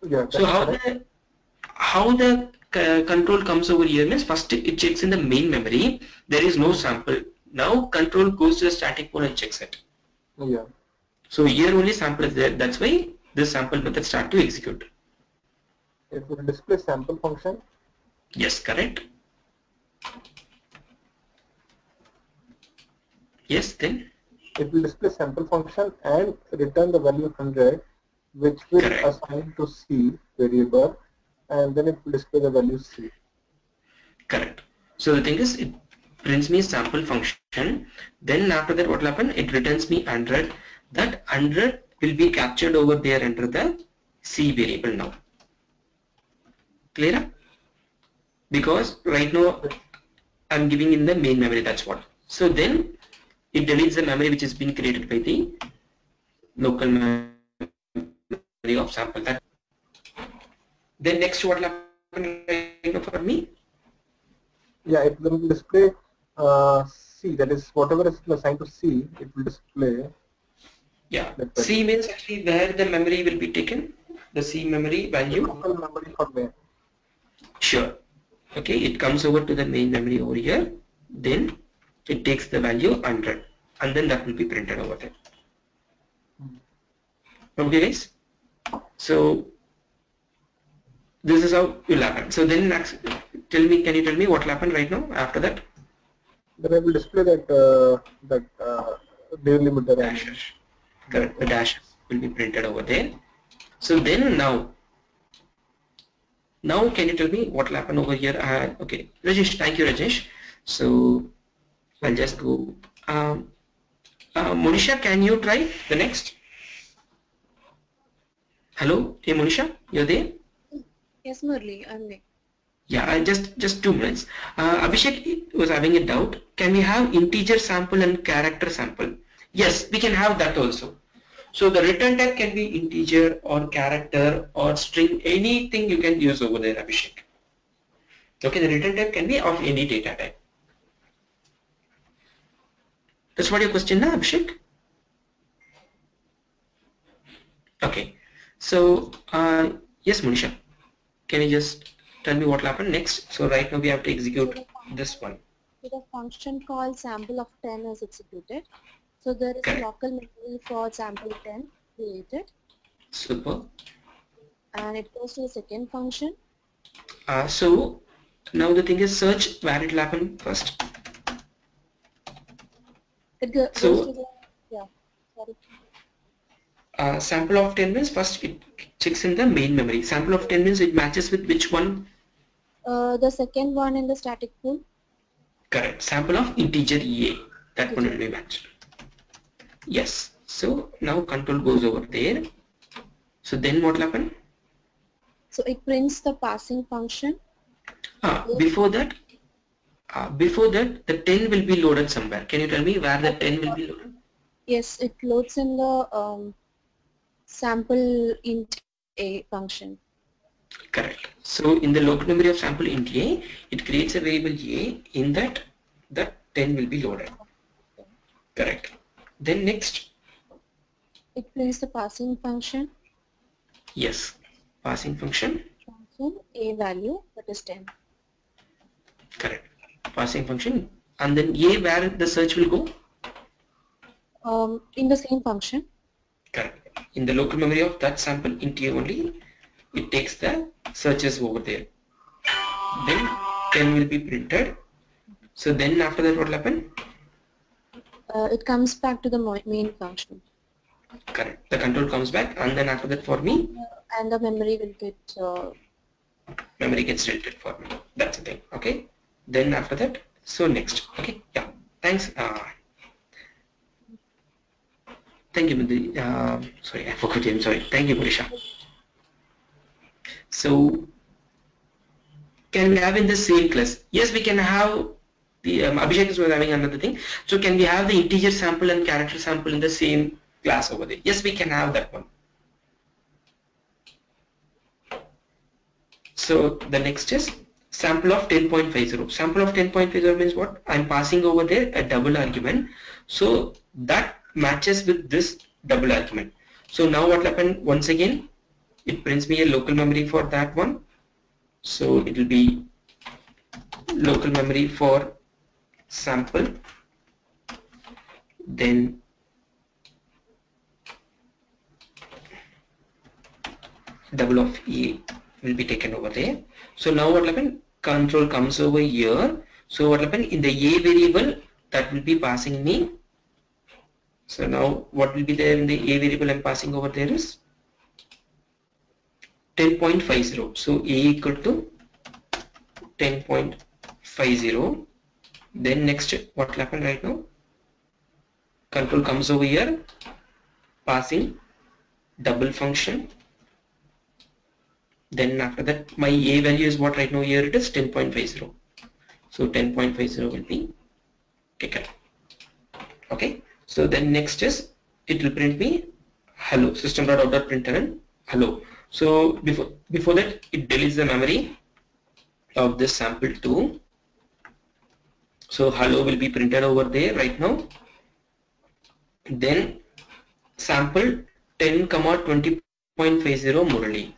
Yeah. So how the control comes over here means first it checks in the main memory. There is no sample. Now control goes to the static mode and checks it. Yeah. So here only sample is there. That's why this sample method start to execute. It will display sample function. Yes, correct. Yes, then it will display sample function and return the value 100, which will Correct. assign to C variable, and then it will display the value C. Correct. So the thing is, it prints me sample function. Then after that, what will happen? It returns me 100. That 100 will be captured over there under the C variable now. Clear? Because right now I'm giving in the main memory. That's what. So then it deletes the memory which has been created by the local memory of sample. Then next, what will happen right now for me? Yeah, it will display C. That is, whatever is assigned to C, it will display. Yeah, C means actually where the memory will be taken, the C memory value. Local memory for main. Sure. Okay, it comes over to the main memory over here. Then it takes the value 100, and then that will be printed over there. Okay, guys. So this is how it will happen. So then next, can you tell me what will happen right now after that? Then I will display that delimiter. Dash. Correct. The dash will be printed over there. So then now can you tell me what will happen over here? Okay, Rajesh, thank you, Rajesh. So I'll just go. Monisha, can you try the next? Hello, hey Monisha, you're there? Yes, Murli, I'm there. Yeah, just 2 minutes. Abhishek was having a doubt. Can we have integer sample and character sample? Yes, we can have that also. So the return type can be integer or character or string, anything you can use over there, Abhishek. Okay, the return type can be of any data type. That's what your question now, Abhishek? Okay, so yes, Monisha, can you just tell me what will happen next? So right now we have to execute this one. So the function called sample of 10 is executed. So there is Correct. a local memory for sample 10 created. Super. And it goes to the second function. So now the thing is search where it will happen first. It goes So, to the, yeah, sorry. Sample of 10 means first it checks in the main memory. Sample of 10 means it matches with which one? The second one in the static pool. Correct. Sample of integer EA. That one will be matched. Yes. So now control goes over there. So then what will happen? So it prints the passing function. Before that, the 10 will be loaded somewhere. Can you tell me where the 10 will be loaded? Yes, it loads in the sample int A function. Correct. So in the local memory of sample int A, it creates a variable A. In that, the 10 will be loaded. Correct. Then next. It prints the passing function. Yes. Passing function. Function A value, that is 10. Correct. Passing function. And then A where the search will go? In the same function. Correct. In the local memory of that sample int A only, it takes the searches over there. Then 10 will be printed. So then after that what will happen? It comes back to the main function. Correct. The control comes back, and then after that for me, and the memory will get memory gets deleted for me. That's the thing. Okay. Then after that, so next. Okay. Yeah. Thanks. Thank you, Mindi. Sorry, I forgot him. Sorry. Thank you, Marisha. So can we have in the same class? Yes, we can have. The Abhishek is having another thing. So can we have the integer sample and character sample in the same class over there. Yes, we can have that one. So the next is sample of 10.50. Sample of 10.50 means what? I'm passing over there a double argument. So that matches with this double argument. So now what happened? Once again, it prints me a local memory for that one. So it will be local memory for sample. Then double of A will be taken over there. So now what happened? Control comes over here. So what happened in the A variable that will be passing me. So now what will be there in the A variable I'm passing over there is 10.50. So A equal to 10.50. Then next what will happen right now? Control comes over here, passing double function. Then after that my A value is what right now here it is 10.50. So 10.50 will be taken. Okay. So then next is it will print me hello system.out.println hello. So before that it deletes the memory of this sample 2. So hello will be printed over there right now. Then sample 10, 20.50 Murali.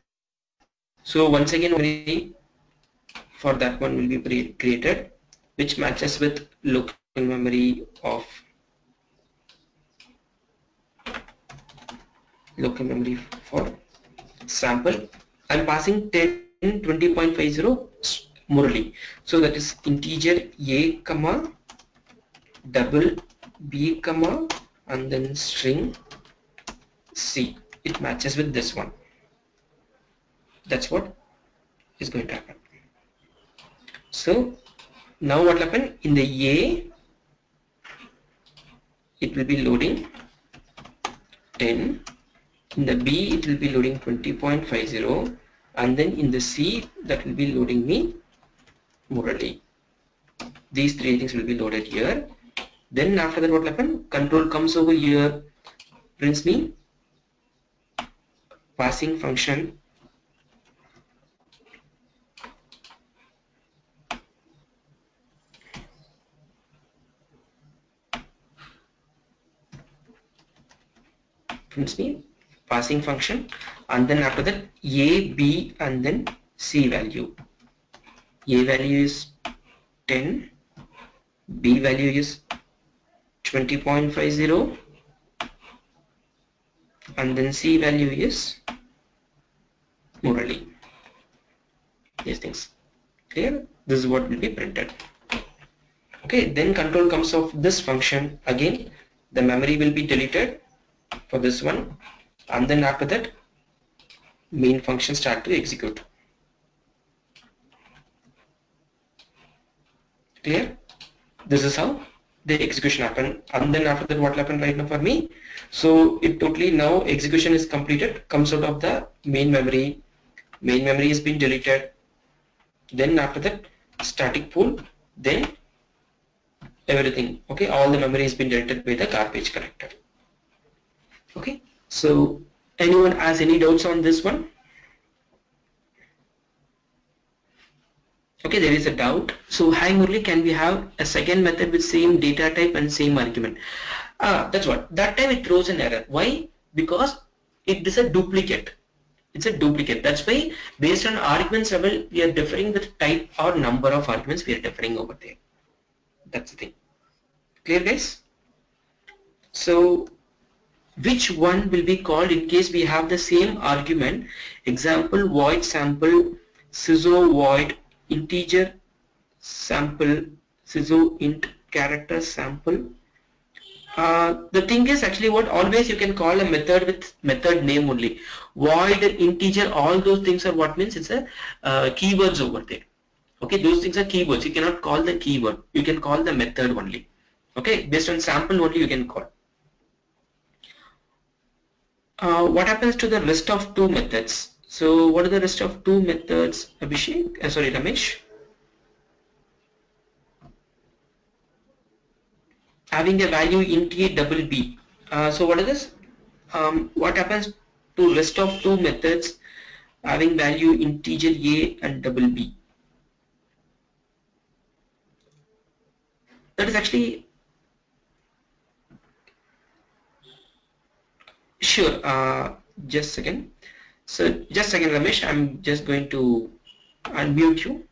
So once again memory for that one will be created, which matches with local memory of for sample. I'm passing 10, 20.50 Murali. So that is integer A comma double B comma and then string C. It matches with this one. That's what is going to happen. So now what happened in the A, it will be loading 10. In the B it will be loading 20.50, and then in the C that will be loading me Murali. These three things will be loaded here. Then after that what will happen? Control comes over here, prints me passing function passing function, and then after that A, B and then C value. A value is 10, B value is 20.50 and then C value is Murali. These things clear? This is what will be printed. Okay, then control comes of this function again. The memory will be deleted for this one, and then after that main function start to execute. Clear? This is how the execution happened, and then after that what will happen right now for me? So it totally now execution is completed, comes out of the main memory. Main memory has been deleted. Then after that static pool, then everything. Okay, all the memory has been deleted by the garbage collector. Okay, so anyone has any doubts on this one? Okay, there is a doubt. So hi Murali, can we have a second method with same data type and same argument? That's what. That time it throws an error. Why? Because it is a duplicate. It's a duplicate. That's why based on arguments level we are differing the type or number of arguments we are differing over there. That's the thing. Clear guys? So which one will be called in case we have the same argument? Example void sample sysO void integer sample sysO int character sample. The thing is actually what always you can call a method with method name only. Void, integer, all those things are what means it's a keywords over there. Okay, those things are keywords. You cannot call the keyword. You can call the method only. Okay, based on sample only you can call. What happens to the rest of two methods? So what are the rest of two methods, Abhishek? Sorry, Ramesh. Having a value int a double b. So what is this? what happens to rest of two methods having value integer a and double b? That is actually sure. Just a second. So just a second, Ramesh. I'm just going to unmute you.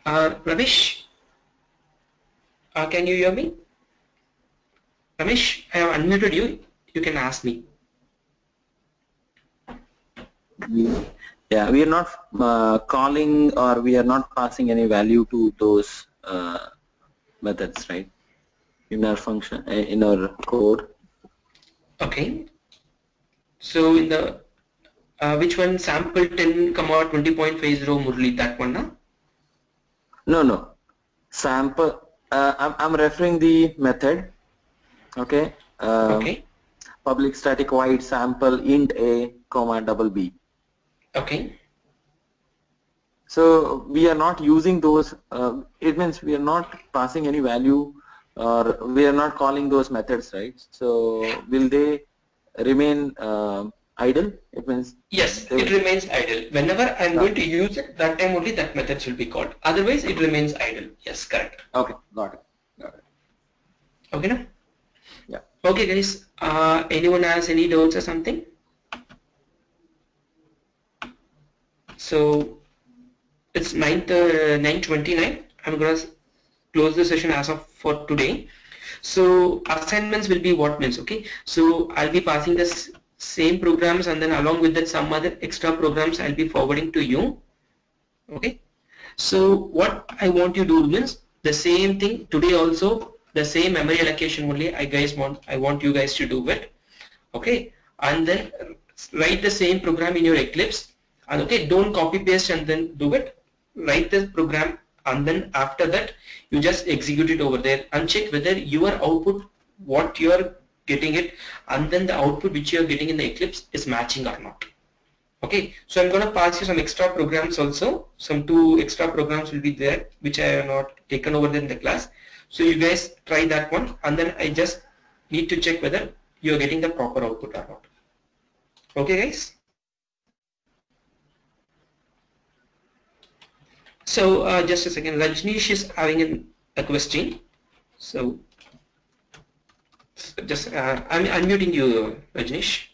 Ramesh, can you hear me? Ramesh, I have unmuted you. You can ask me. Yeah, we are not calling or we are not passing any value to those methods, right? In our function, in our code. Okay. So in the which one? Sample 10, 20.50 Murli, that one, na? No. Sample. I'm referring the method. Okay. Okay. Public static void sample int a comma double b. Okay. So we are not using those. It means we are not passing any value, or we are not calling those methods, right? So will they remain idle? It means yes, it remains idle. Whenever I'm going to use it, that time only that method will be called. Otherwise, it remains idle. Yes, correct. Okay, got it. Okay, na? Yeah. Okay, guys. Anyone has any doubts or something? So it's 9:29. I'm gonna close the session as of for today. So assignments will be what means, okay? So I'll be passing this same programs, and then along with that some other extra programs I'll be forwarding to you. Okay. So what I want you to do means the same thing today also, the same memory allocation only I want you guys to do it. Okay. And then write the same program in your Eclipse, and okay, don't copy paste and then do it. Write the program, and then after that you just execute it over there and check whether your output, what you are getting it, and then the output which you are getting in the Eclipse is matching or not. Okay, so I'm going to pass you some extra programs also. Some 2 extra programs will be there which I have not taken over in the class. So you guys try that one, and then I just need to check whether you are getting the proper output or not. Okay, guys. So just a second, Rajneesh is having a question. So just I'm unmuting you, Rajneesh.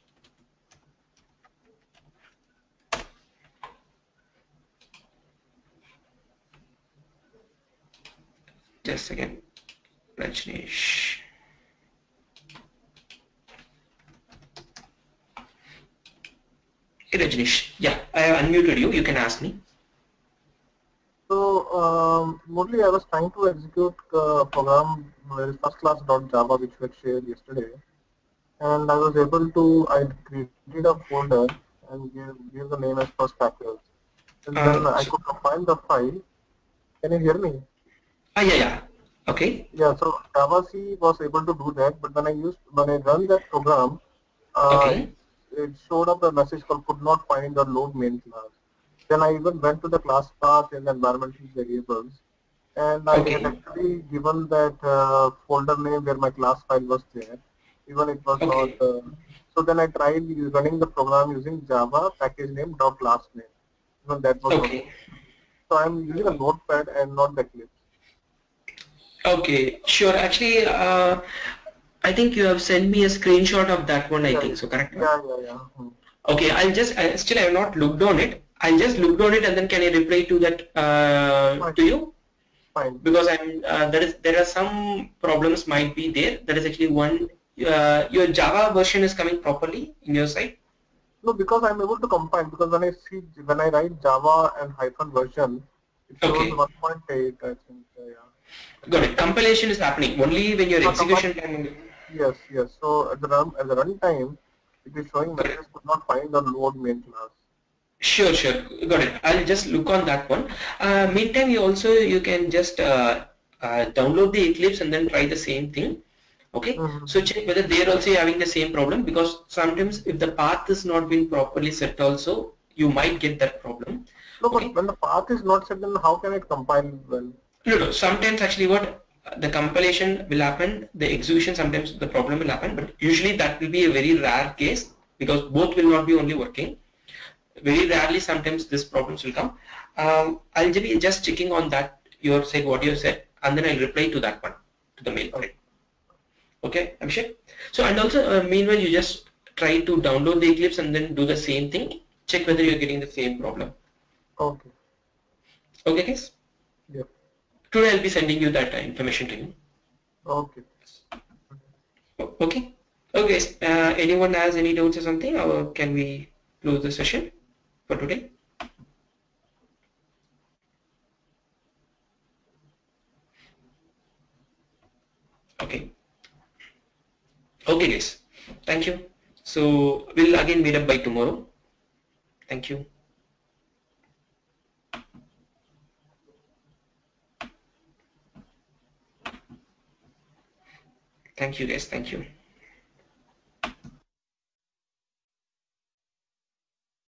Just a second, Rajneesh. Hey Rajneesh, yeah, I have unmuted you. You can ask me. So, mostly I was trying to execute a program, firstclass.java, which we had shared yesterday, and I was able to, I created a folder and gave the name as first package. And then I could compile the file. Can you hear me? Yeah. Okay. Yeah, so Java C was able to do that, but when I run that program, it showed up a message called could not find the load main class. Then I even went to the class path in the environmental variables, and I had actually given that folder name where my class file was there, even it was not. So then I tried running the program using Java package name dot class name. Even that was okay. So I'm using a notepad and not the Eclipse. Okay, sure. Actually, I think you have sent me a screenshot of that one. I think so, correct? Yeah. Okay, I'll just still I have not looked on it. I'll just looked on it, and then can I reply to that to you? Fine. Because there are some problems might be there. That is actually one. Your Java version is coming properly in your side. No, because I'm able to compile. Because when I write Java and hyphen version, it shows 1.8. I think. Yeah. Got it. Compilation is happening only when your execution time. Yes. So at the runtime, it is showing messages could not find the load main class. Sure. Got it. I'll just look on that one. Meantime, you can just download the Eclipse and then try the same thing. Okay. So check whether they are also having the same problem, because sometimes if the path is not being properly set also, you might get that problem. No, but Okay. when the path is not set, then how can it compile well? No. Sometimes actually what the compilation will happen, the execution sometimes the problem will happen, but usually that will be a very rare case because both will not be only working. Very rarely sometimes these problems will come. I'll be just checking on that you said what you said, and then I'll reply to that one to the mail thread. Okay, Abhishek. So and also meanwhile you just try to download the Eclipse and then do the same thing. Check whether you're getting the same problem. Okay. Okay, guys. Yep. Today I'll be sending you that information to you. Okay. Okay. Okay. Anyone has any doubts or something, or can we close the session for today? Okay. Okay, guys. Thank you. So we'll again meet up by tomorrow. Thank you. Thank you, guys. Thank you.